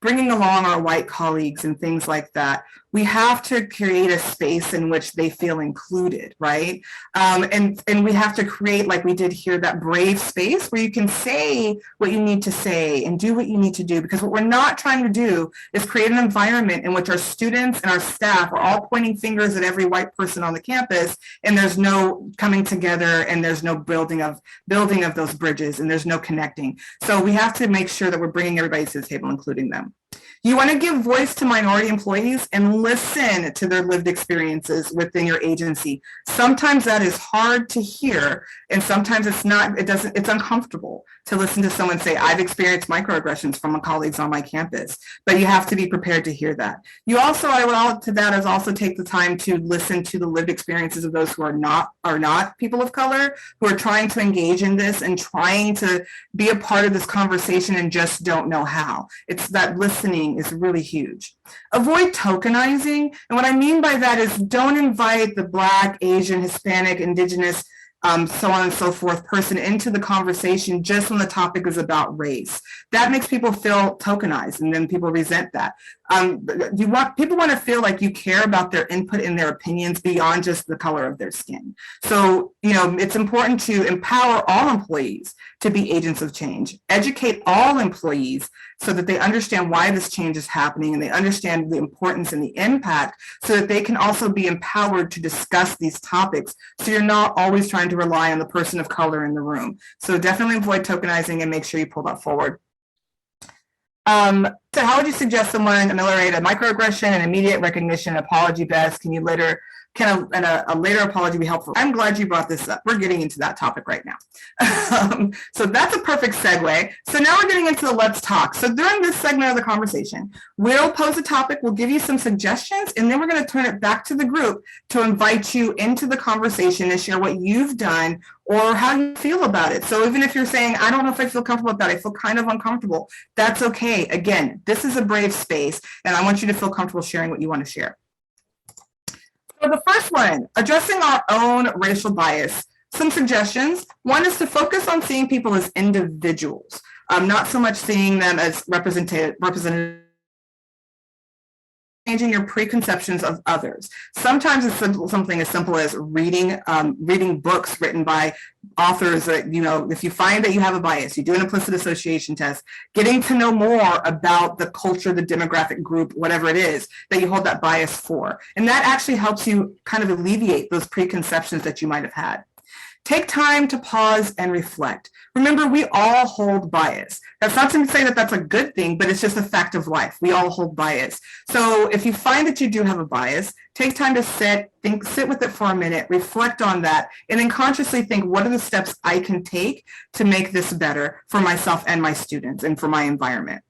bringing along our white colleagues and things like that. We have to create a space in which they feel included, right? And we have to create, like we did here, that brave space where you can say what you need to say and do what you need to do, because what we're not trying to do is create an environment in which our students and our staff are all pointing fingers at every white person on the campus, and there's no coming together and there's no building of those bridges and there's no connecting. So we have to make sure that we're bringing everybody to the table, including them. You want to give voice to minority employees and listen to their lived experiences within your agency. Sometimes that is hard to hear, and sometimes it's uncomfortable to listen to someone say, I've experienced microaggressions from my colleagues on my campus, but you have to be prepared to hear that. You also, I would add to that, is also take the time to listen to the lived experiences of those who are not people of color, who are trying to engage in this and trying to be a part of this conversation and just don't know how. It's that listening is really huge. Avoid tokenizing, and what I mean by that is don't invite the Black, Asian, Hispanic, Indigenous, so on and so forth person into the conversation just when the topic is about race. That makes people feel tokenized, and then people resent that. People want to feel like you care about their input and their opinions beyond just the color of their skin. So, it's important to empower all employees to be agents of change, educate all employees so that they understand why this change is happening and they understand the importance and the impact so that they can also be empowered to discuss these topics. So you're not always trying to rely on the person of color in the room. So definitely avoid tokenizing and make sure you pull that forward. So how would you suggest someone ameliorate a microaggression and immediate recognition apology best? Can a later apology be helpful? I'm glad you brought this up. We're getting into that topic right now. So that's a perfect segue. So now we're getting into the let's talk. So during this segment of the conversation, we'll pose a topic, we'll give you some suggestions, and then we're going to turn it back to the group to invite you into the conversation and share what you've done or how you feel about it. So even if you're saying, I don't know if I feel comfortable with that, I feel kind of uncomfortable, that's okay. Again, this is a brave space, and I want you to feel comfortable sharing what you want to share. So the first one, addressing our own racial bias. Some suggestions. One is to focus on seeing people as individuals, not so much seeing them as representative. Changing your preconceptions of others. Sometimes it's something as simple as reading books written by authors that, if you find that you have a bias, you do an implicit association test, getting to know more about the culture, the demographic group, whatever it is that you hold that bias for. And that actually helps you kind of alleviate those preconceptions that you might have had. Take time to pause and reflect. Remember, we all hold bias. That's not to say that that's a good thing, but it's just a fact of life. We all hold bias. So if you find that you do have a bias, take time to sit with it for a minute, reflect on that, and then consciously think, what are the steps I can take to make this better for myself and my students and for my environment?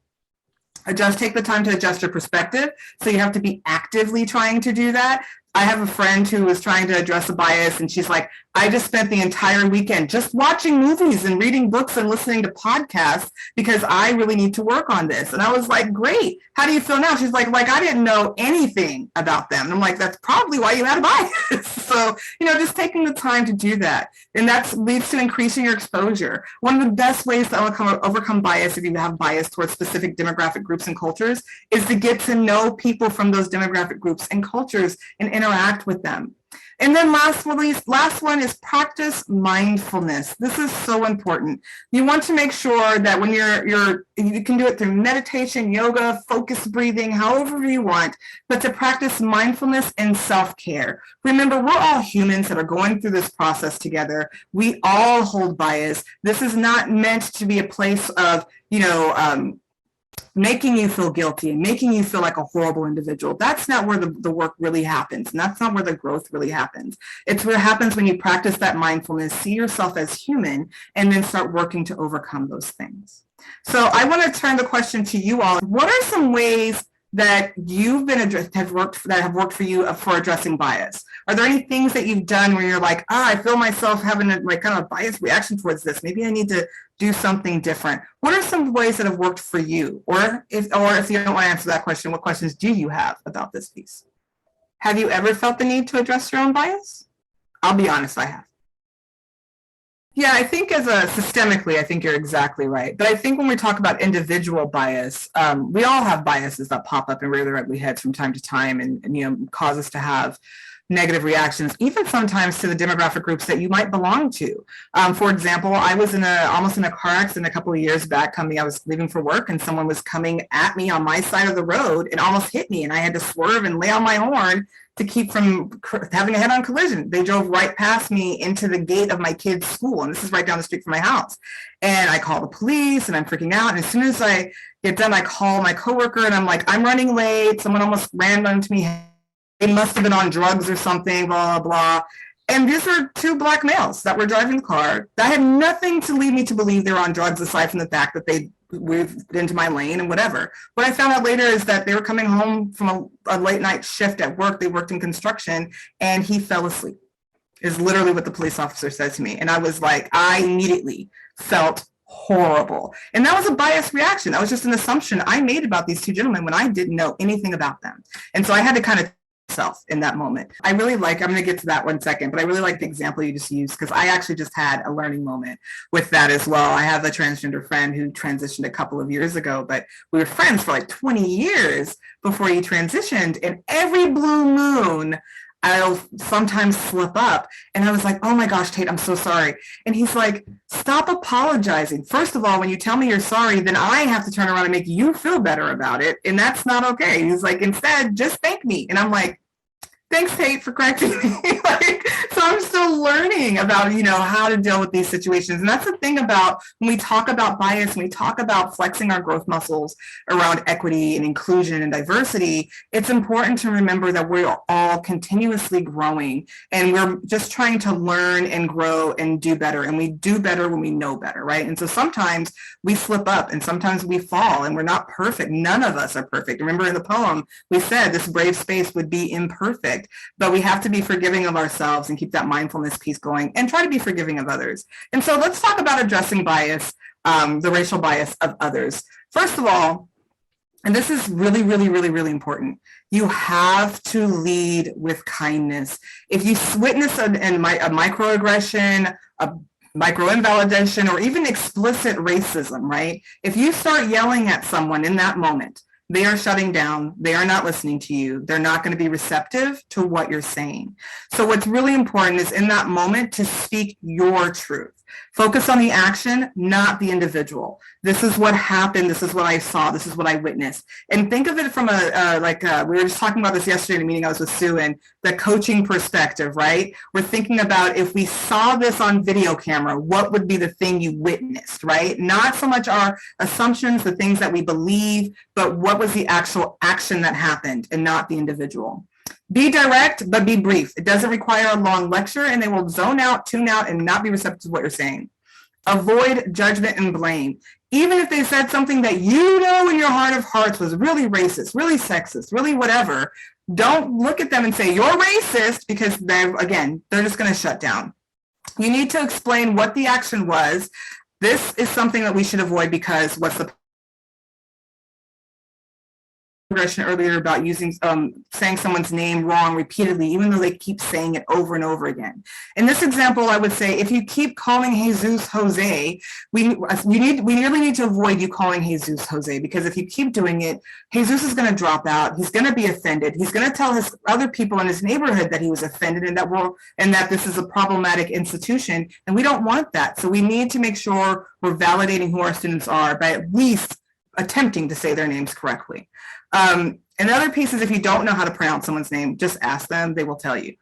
Take the time to adjust your perspective. So you have to be actively trying to do that. I have a friend who was trying to address a bias, and she's like, I just spent the entire weekend just watching movies and reading books and listening to podcasts because I really need to work on this. And I was like, great. How do you feel now? She's like I didn't know anything about them. And I'm like, that's probably why you had a bias. So, just taking the time to do that. And that leads to increasing your exposure. One of the best ways to overcome bias, if you have bias towards specific demographic groups and cultures, is to get to know people from those demographic groups and cultures and interact with them. And then last one is practice mindfulness. This is so important. You want to make sure that when you can do it through meditation, yoga, focused breathing, however you want, but to practice mindfulness and self-care. Remember, we're all humans that are going through this process together. We all hold bias. This is not meant to be a place of, making you feel guilty and making you feel like a horrible individual. That's not where the work really happens. And that's not where the growth really happens. It's what happens when you practice that mindfulness, see yourself as human, and then start working to overcome those things. So I want to turn the question to you all. What are some ways that you've been have worked for you for addressing bias? Are there any things that you've done where you're like, I feel myself having a kind of biased reaction towards this. Maybe I need to do something different. What are some ways that have worked for you? Or if you don't want to answer that question, what questions do you have about this piece? Have you ever felt the need to address your own bias? I'll be honest, I have. Yeah, I think systemically, I think you're exactly right. But I think when we talk about individual bias, we all have biases that pop up and rear their ugly heads from time to time and cause us to have negative reactions, even sometimes to the demographic groups that you might belong to. For example, I was almost in a car accident a couple of years back. I was leaving for work and someone was coming at me on my side of the road and almost hit me, and I had to swerve and lay on my horn to keep from having a head-on collision. They drove right past me into the gate of my kid's school, and this is right down the street from my house. And I call the police, and I'm freaking out. And as soon as I get done, I call my coworker, and I'm like, I'm running late. Someone almost ran into me. They must have been on drugs or something, blah, blah. And these are two black males that were driving the car. That had nothing to lead me to believe they were on drugs, aside from the fact that they moved into my lane and whatever. What I found out later is that they were coming home from a late night shift at work. They worked in construction, and he fell asleep, is literally what the police officer said to me. And I was like, I immediately felt horrible. And that was a biased reaction. That was just an assumption I made about these two gentlemen when I didn't know anything about them. And so I had to kind of itself in that moment. I'm going to get to that one second, but I really like the example you just used because I actually just had a learning moment with that as well. I have a transgender friend who transitioned a couple of years ago, but we were friends for like 20 years before he transitioned, and every blue moon, I'll sometimes slip up. And I was like, oh my gosh, Tate, I'm so sorry. And he's like, stop apologizing. First of all, when you tell me you're sorry, then I have to turn around and make you feel better about it. And that's not okay. He's like, instead, just thank me. And I'm like, thanks, Tate, for correcting me. So I'm still learning about, how to deal with these situations. And that's the thing about when we talk about bias, when we talk about flexing our growth muscles around equity and inclusion and diversity, it's important to remember that we're all continuously growing and we're just trying to learn and grow and do better. And we do better when we know better, right? And so sometimes we slip up and sometimes we fall and we're not perfect. None of us are perfect. Remember in the poem, we said this brave space would be imperfect, but we have to be forgiving of ourselves and keep that mindfulness piece going and try to be forgiving of others. And so let's talk about addressing bias, the racial bias of others. First of all, and this is really, really, really, really important, you have to lead with kindness. If you witness a microaggression, a microinvalidation, or even explicit racism, right? If you start yelling at someone in that moment, they are shutting down. They are not listening to you. They're not going to be receptive to what you're saying. So what's really important is in that moment to speak your truth. Focus on the action, not the individual. This is what happened. This is what I saw. This is what I witnessed. And think of it from we were just talking about this yesterday in a meeting I was with Sue, and the coaching perspective, right? We're thinking about if we saw this on video camera, what would be the thing you witnessed, right? Not so much our assumptions, the things that we believe, but what was the actual action that happened and not the individual. Be direct, but be brief. It doesn't require a long lecture, and they will zone out, tune out, and not be receptive to what you're saying. Avoid judgment and blame. Even if they said something that you know in your heart of hearts was really racist, really sexist, really whatever, don't look at them and say, you're racist, because they're just going to shut down. You need to explain what the action was. This is something that we should avoid because what's the earlier about using saying someone's name wrong repeatedly, even though they keep saying it over and over again. In this example, I would say if you keep calling Jesús José, we really need to avoid you calling Jesús José, because if you keep doing it, Jesús is going to drop out. He's going to be offended. He's going to tell his other people in his neighborhood that he was offended and that this is a problematic institution, and we don't want that. So we need to make sure we're validating who our students are by at least attempting to say their names correctly. And the other piece is if you don't know how to pronounce someone's name, just ask them, they will tell you.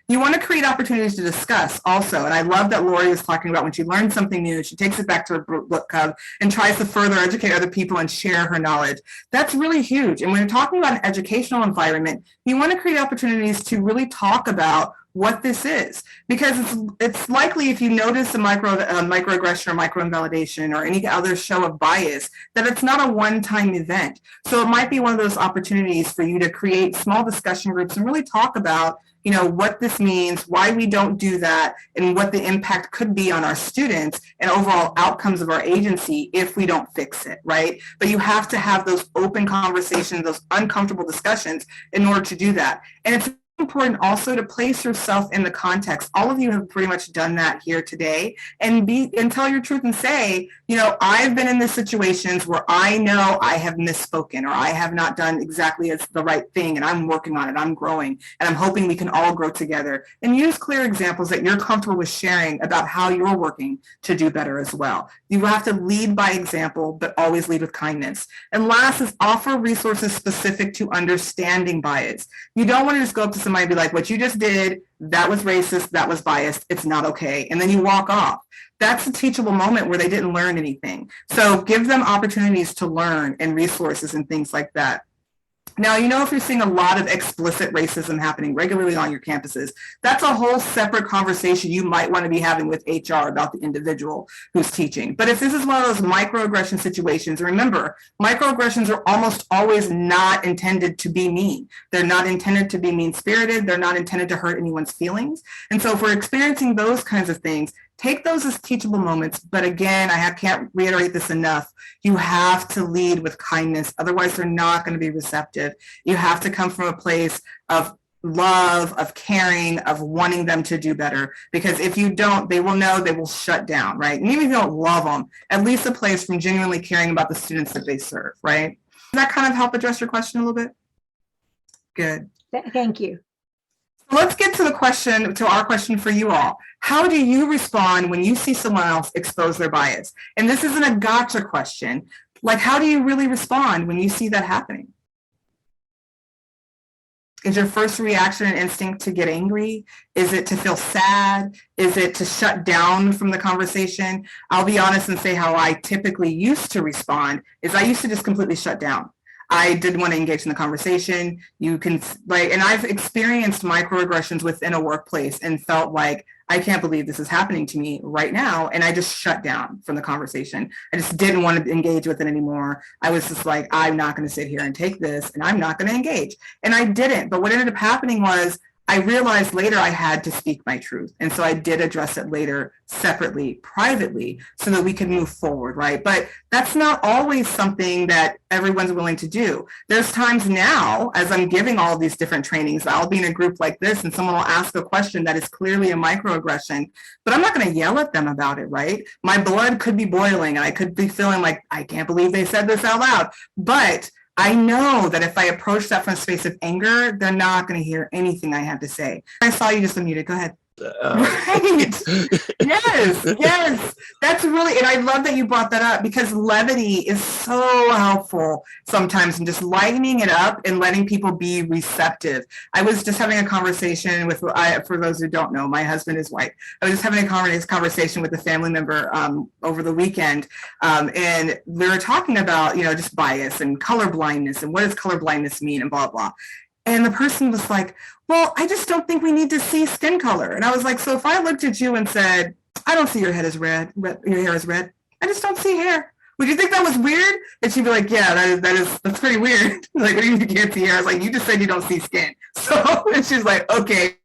You want to create opportunities to discuss also, and I love that Lori was talking about when she learns something new, she takes it back to her book club and tries to further educate other people and share her knowledge. That's really huge. And when you're talking about an educational environment, you want to create opportunities to really talk about what this is, because it's likely if you notice a microaggression or microinvalidation or any other show of bias, that it's not a one-time event. So it might be one of those opportunities for you to create small discussion groups and really talk about, what this means, why we don't do that, and what the impact could be on our students and overall outcomes of our agency if we don't fix it, right? But you have to have those open conversations, those uncomfortable discussions in order to do that. And it's important also to place yourself in the context. All of you have pretty much done that here today, and tell your truth and say, I've been in these situations where I know I have misspoken or I have not done exactly as the right thing, and I'm working on it, I'm growing, and I'm hoping we can all grow together. And use clear examples that you're comfortable with sharing about how you're working to do better as well. You have to lead by example, but always lead with kindness. And last is offer resources specific to understanding bias. You don't want to just go up to somebody and be like, what you just did, that was racist, that was biased, it's not okay. And then you walk off. That's a teachable moment where they didn't learn anything. So give them opportunities to learn and resources and things like that. Now, if you're seeing a lot of explicit racism happening regularly on your campuses, that's a whole separate conversation you might want to be having with HR about the individual who's teaching. But if this is one of those microaggression situations, remember, microaggressions are almost always not intended to be mean. They're not intended to be mean-spirited. They're not intended to hurt anyone's feelings. And so if we're experiencing those kinds of things, take those as teachable moments. But again, can't reiterate this enough. You have to lead with kindness. Otherwise, they're not going to be receptive. You have to come from a place of love, of caring, of wanting them to do better. Because if you don't, they will know, they will shut down, right? And even if you don't love them, at least a place from genuinely caring about the students that they serve, right? Does that kind of help address your question a little bit? Good. Thank you. Let's get to our question for you all. How do you respond when you see someone else expose their bias? And this isn't a gotcha question. Like, how do you really respond when you see that happening? Is your first reaction and instinct to get angry? Is it to feel sad? Is it to shut down from the conversation? I'll be honest and say how I typically used to respond is I used to just completely shut down. I didn't want to engage in the conversation. You can, like, and I've experienced microaggressions within a workplace and felt like, I can't believe this is happening to me right now. And I just shut down from the conversation. I just didn't want to engage with it anymore. I was just like, I'm not going to sit here and take this, and I'm not going to engage. And I didn't. But what ended up happening was I realized later I had to speak my truth. And so I did address it later separately, privately, so that we could move forward, right? But that's not always something that everyone's willing to do. There's times now, as I'm giving all of these different trainings, I'll be in a group like this and someone will ask a question that is clearly a microaggression, but I'm not going to yell at them about it, right? My blood could be boiling and I could be feeling like, I can't believe they said this out loud. But I know that if I approach that from a space of anger, they're not going to hear anything I have to say. I saw you just unmuted. Go ahead. Right. Yes. That's really, and I love that you brought that up because levity is so helpful sometimes in just lightening it up and letting people be receptive. I was just having a conversation with, for those who don't know, my husband is white. I was just having a conversation with a family member over the weekend, and we were talking about, just bias and color blindness and what does color blindness mean and blah, blah. And the person was like, well, I just don't think we need to see skin color. And I was like, so if I looked at you and said, I don't see your head as red, your hair is red, I just don't see hair. Would you think that was weird? And she'd be like, yeah, that's pretty weird. Like, what do you mean you can't see hair? I was like, you just said you don't see skin. So, and she's like, okay.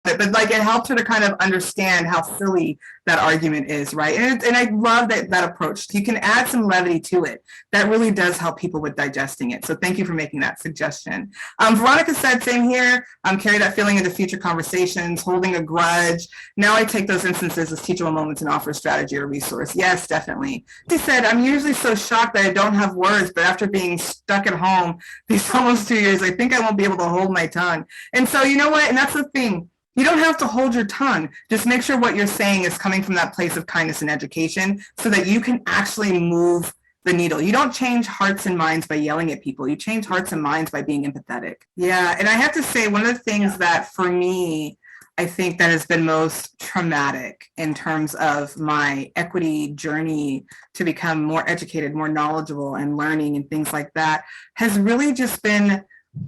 But like it helped her to kind of understand how silly that argument is, right? And I love that approach. You can add some levity to it. That really does help people with digesting it. So thank you for making that suggestion. Veronica said, same here, carry that feeling into future conversations, holding a grudge. Now I take those instances as teachable moments and offer a strategy or resource. Yes, definitely. She said, I'm usually so shocked that I don't have words, but after being stuck at home these almost 2 years, I think I won't be able to hold my tongue. And so you know what? And that's the thing. You don't have to hold your tongue. Just make sure what you're saying is coming from that place of kindness and education so that you can actually move the needle. You don't change hearts and minds by yelling at people. You change hearts and minds by being empathetic. Yeah, and I have to say, one of the things that for me, I think that has been most traumatic in terms of my equity journey to become more educated, more knowledgeable and learning and things like that has really just been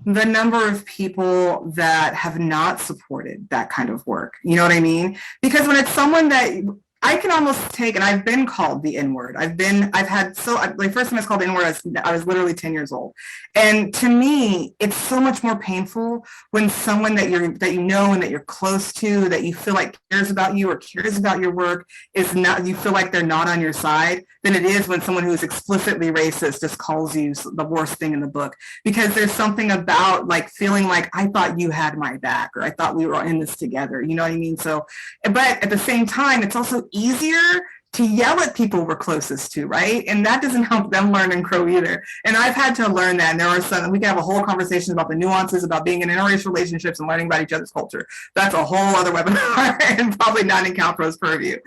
the number of people that have not supported that kind of work. You know what I mean? Because when it's someone that I can almost take, and I've been called the N-word. I've had like first time I was called the N-word, I was literally 10 years old. And to me, it's so much more painful when someone that you know and that you're close to, that you feel like cares about you or cares about your work is not, you feel like they're not on your side, than it is when someone who is explicitly racist just calls you the worst thing in the book. Because there's something about like feeling like I thought you had my back, or I thought we were in this together. You know what I mean? So, but at the same time, it's also easier to yell at people we're closest to, right? And that doesn't help them learn and grow either. And I've had to learn that. And there are some, we can have a whole conversation about the nuances about being in interracial relationships and learning about each other's culture. That's a whole other webinar and probably not in CalPro's purview.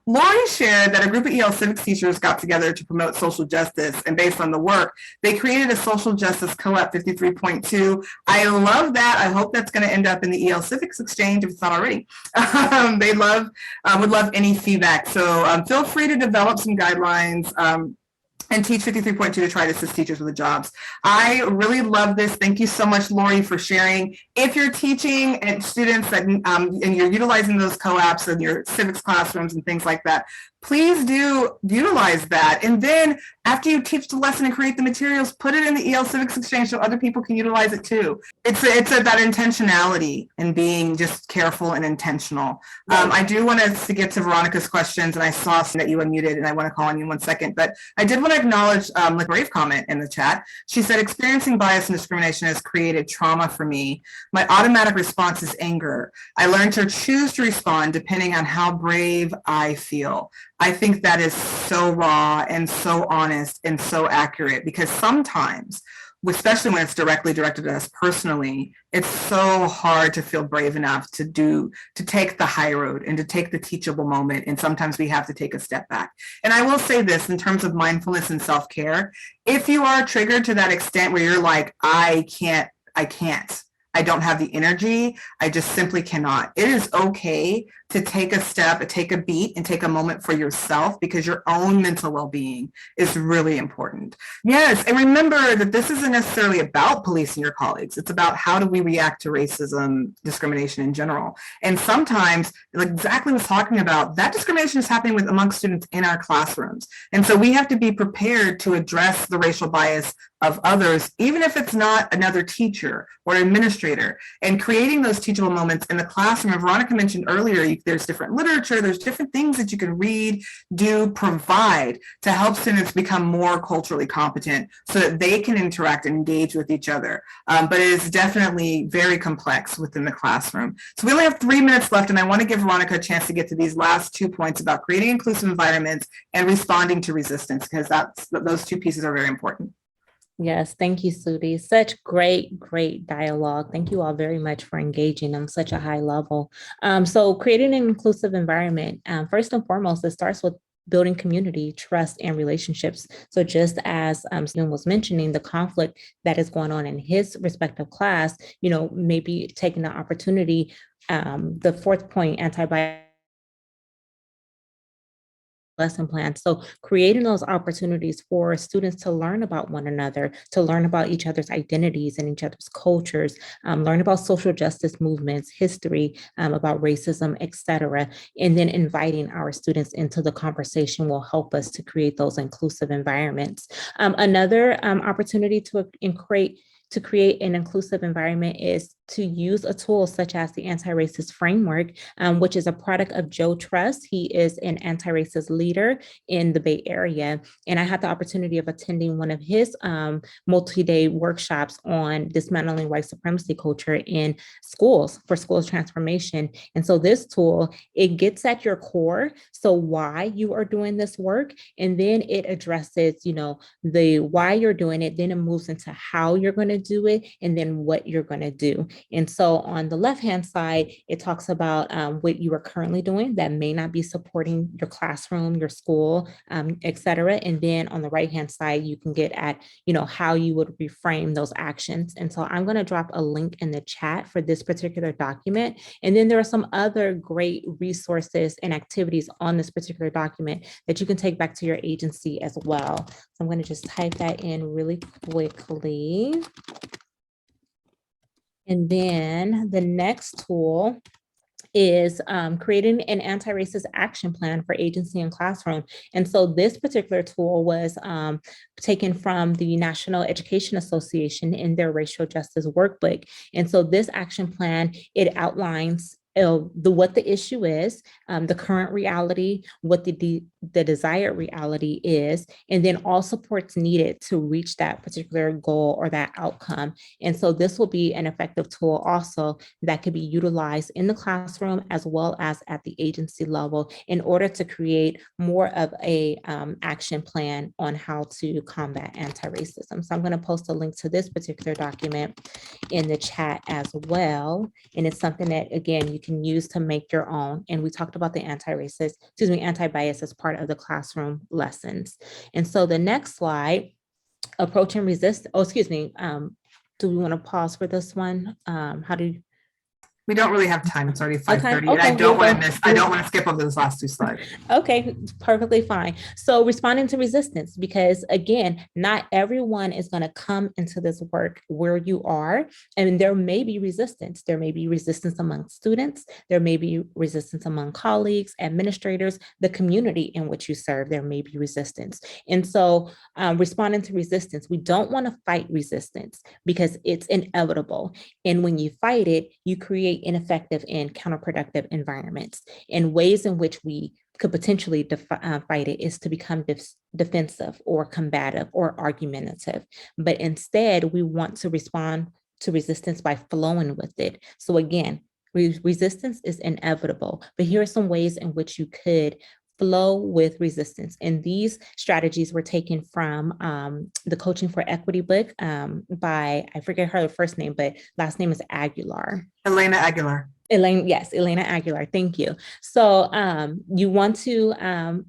Lori shared that a group of EL civics teachers got together to promote social justice, and based on the work, they created a social justice co-op 53.2. I love that. I hope that's going to end up in the EL civics exchange if it's not already. They would love any feedback. So feel free to develop some guidelines and teach 53.2 to try to assist teachers with the jobs. I really love this. Thank you so much, Lori, for sharing. If you're teaching and students that and you're utilizing those co-ops in your civics classrooms and things like that, please do utilize that. And then after you teach the lesson and create the materials, put it in the EL Civics Exchange so other people can utilize it too. It's that intentionality and being just careful and intentional. I do want to get to Veronica's questions, and I saw that you unmuted, and I want to call on you in 1 second, but I did want to acknowledge the brave comment in the chat. She said, experiencing bias and discrimination has created trauma for me. My automatic response is anger. I learned to choose to respond depending on how brave I feel. I think that is so raw and so honest and so accurate, because sometimes, especially when it's directly directed at us personally, it's so hard to feel brave enough to take the high road and to take the teachable moment. And sometimes we have to take a step back. And I will say this in terms of mindfulness and self-care, if you are triggered to that extent where you're like, I can't, I don't have the energy, I just simply cannot. It is okay to take a step, take a beat, and take a moment for yourself, because your own mental well-being is really important. Yes, and remember that this isn't necessarily about policing your colleagues. It's about how do we react to racism, discrimination in general. And sometimes, like exactly what I was talking about, that discrimination is happening amongst students in our classrooms. And so we have to be prepared to address the racial bias of others, even if it's not another teacher or administrator, and creating those teachable moments in the classroom. And Veronica mentioned earlier, there's different literature, there's different things that you can read, do, provide to help students become more culturally competent so that they can interact and engage with each other. But it is definitely very complex within the classroom. So we only have 3 minutes left, and I want to give Veronica a chance to get to these last 2 points about creating inclusive environments and responding to resistance, because those 2 pieces are very important. Yes, thank you, Sudhi. Such great dialogue. Thank you all very much for engaging on such a high level. So creating an inclusive environment, first and foremost, it starts with building community, trust, and relationships. So just as Sudhi was mentioning, the conflict that is going on in his respective class, maybe taking the opportunity, the 4th point, anti-bias lesson plan. So creating those opportunities for students to learn about one another, to learn about each other's identities and each other's cultures, learn about social justice movements, history, about racism, etc. And then inviting our students into the conversation will help us to create those inclusive environments. Another opportunity to create an inclusive environment is to use a tool such as the anti-racist framework, which is a product of Joe Trust. He is an anti-racist leader in the Bay Area. And I had the opportunity of attending one of his multi-day workshops on dismantling white supremacy culture in schools for schools transformation. And so this tool, it gets at your core, so why you are doing this work, and then it addresses, the why you're doing it, then it moves into how you're going to do it, and then what you're going to do. And so on the left-hand side, it talks about what you are currently doing that may not be supporting your classroom, your school, et cetera. And then on the right-hand side, you can get at, how you would reframe those actions. And so I'm going to drop a link in the chat for this particular document. And then there are some other great resources and activities on this particular document that you can take back to your agency as well. So I'm going to just type that in really quickly. And then the next tool is creating an anti-racist action plan for agency and classroom. And so this particular tool was taken from the National Education Association in their racial justice workbook. And so this action plan, it outlines what the issue is, the current reality, what the desired reality is, and then all supports needed to reach that particular goal or that outcome. And so this will be an effective tool also that could be utilized in the classroom as well as at the agency level in order to create more of a action plan on how to combat anti-racism. So I'm going to post a link to this particular document in the chat as well. And it's something that, again, you can use to make your own. And we talked about the anti-bias as part of the classroom lessons. And so the next slide, approach and resist. Oh, excuse me. Do we want to pause for this one? We don't really have time. It's already 5:30, and okay, I don't we'll want to miss. I don't want to skip over those last two slides. Okay, perfectly fine. So responding to resistance, because again, not everyone is going to come into this work where you are, and there may be resistance. There may be resistance among students. There may be resistance among colleagues, administrators, the community in which you serve. There may be resistance. And so responding to resistance, we don't want to fight resistance because it's inevitable. And when you fight it, you create ineffective and counterproductive environments. And ways in which we could potentially fight it is to become defensive or combative or argumentative. But instead, we want to respond to resistance by flowing with it. So again, resistance is inevitable, but here are some ways in which you could flow with resistance. And these strategies were taken from the Coaching for Equity book by, I forget her first name, but last name is Aguilar. Elena Aguilar. Elena Aguilar, thank you. So you want to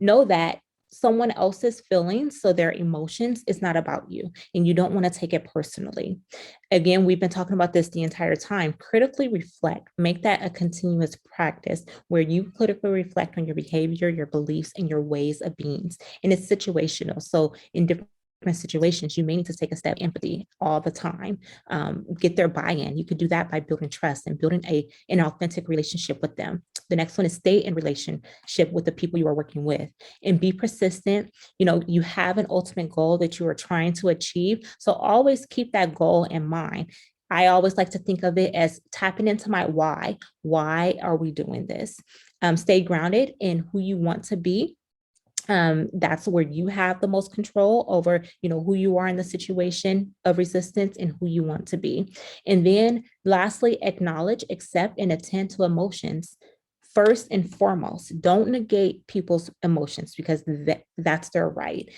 know that someone else's feelings, so their emotions, is not about you, and you don't want to take it personally. Again, we've been talking about this the entire time. Critically reflect, make that a continuous practice where you critically reflect on your behavior, your beliefs, and your ways of being. And it's situational. So in different situations, you may need to take a step of empathy all the time, get their buy-in. You could do that by building trust and building an authentic relationship with them. The next one is stay in relationship with the people you are working with and be persistent. You know, you have an ultimate goal that you are trying to achieve. So always keep that goal in mind. I always like to think of it as tapping into my why. Why are we doing this? Stay grounded in who you want to be. That's where you have the most control over, you know, who you are in the situation of resistance and who you want to be. And then lastly, acknowledge, accept, and attend to emotions. First and foremost, don't negate people's emotions because that's their right.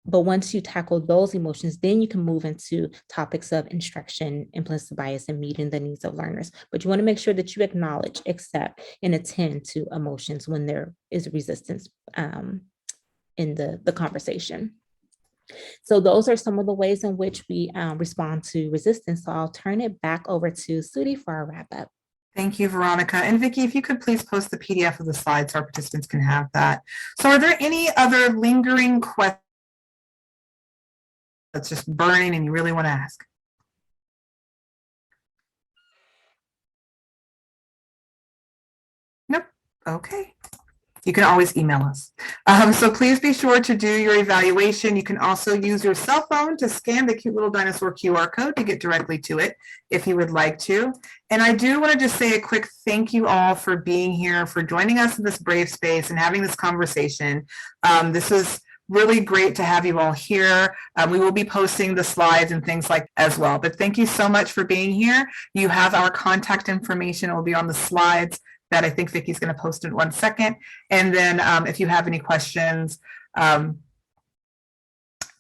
But once you tackle those emotions, then you can move into topics of instruction, implicit bias, and meeting the needs of learners. But you want to make sure that you acknowledge, accept, and attend to emotions when there is resistance in the conversation. So those are some of the ways in which we respond to resistance. So I'll turn it back over to Sudi for our wrap up. Thank you, Veronica. And Vicki, if you could please post the PDF of the slides so our participants can have that. So are there any other lingering questions that's just burning and you really want to ask? Nope. Okay. You can always email us. So please be sure to do your evaluation. You can also use your cell phone to scan the cute little dinosaur QR code to get directly to it if you would like to. And I do want to just say a quick thank you all for being here, for joining us in this brave space and having this conversation. This is really great to have you all here. We will be posting the slides and things like as well. But thank you so much for being here. You have our contact information. It will be on the slides that I think Vicki's going to post in 1 second. And then if you have any questions,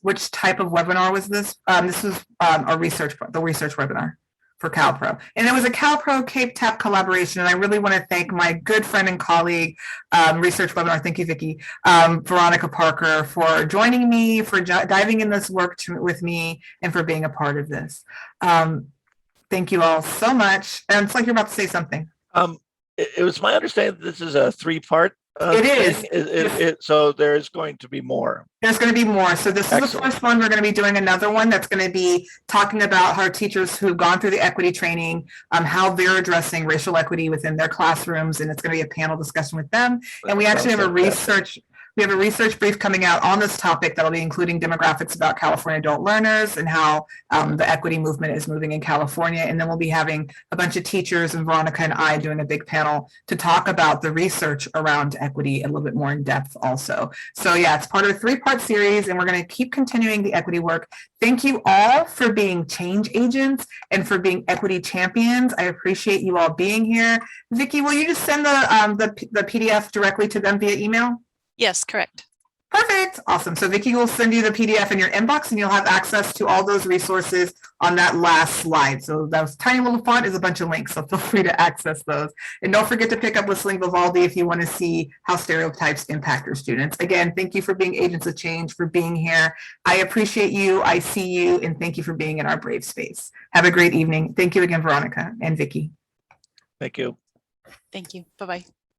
which type of webinar was this? This was the research webinar for CalPro. And it was a CalPro Cape Tap collaboration. And I really want to thank my good friend and colleague, research webinar, thank you, Vicki, Veronica Parker, for joining me, for diving in this work with me, and for being a part of this. Thank you all so much. And it's like you're about to say something. It was my understanding that this is a 3-part. It is. So there's going to be more. There's going to be more. So this is the first one. We're going to be doing another one that's going to be talking about our teachers who've gone through the equity training, how they're addressing racial equity within their classrooms, and it's going to be a panel discussion with them. And we actually have a research brief coming out on this topic that'll be including demographics about California adult learners and how the equity movement is moving in California. And then we'll be having a bunch of teachers and Veronica and I doing a big panel to talk about the research around equity a little bit more in depth also. So yeah, it's part of a 3-part series and we're going to keep continuing the equity work. Thank you all for being change agents and for being equity champions. I appreciate you all being here. Vicki, will you just send the PDF directly to them via email? Yes, correct. Perfect. Awesome. So Vicki will send you the PDF in your inbox and you'll have access to all those resources on that last slide. So that tiny little font is a bunch of links. So feel free to access those. And don't forget to pick up Whistling Vivaldi if you want to see how stereotypes impact your students. Again, thank you for being agents of change, for being here. I appreciate you. I see you. And thank you for being in our brave space. Have a great evening. Thank you again, Veronica and Vicki. Thank you. Thank you. Bye-bye.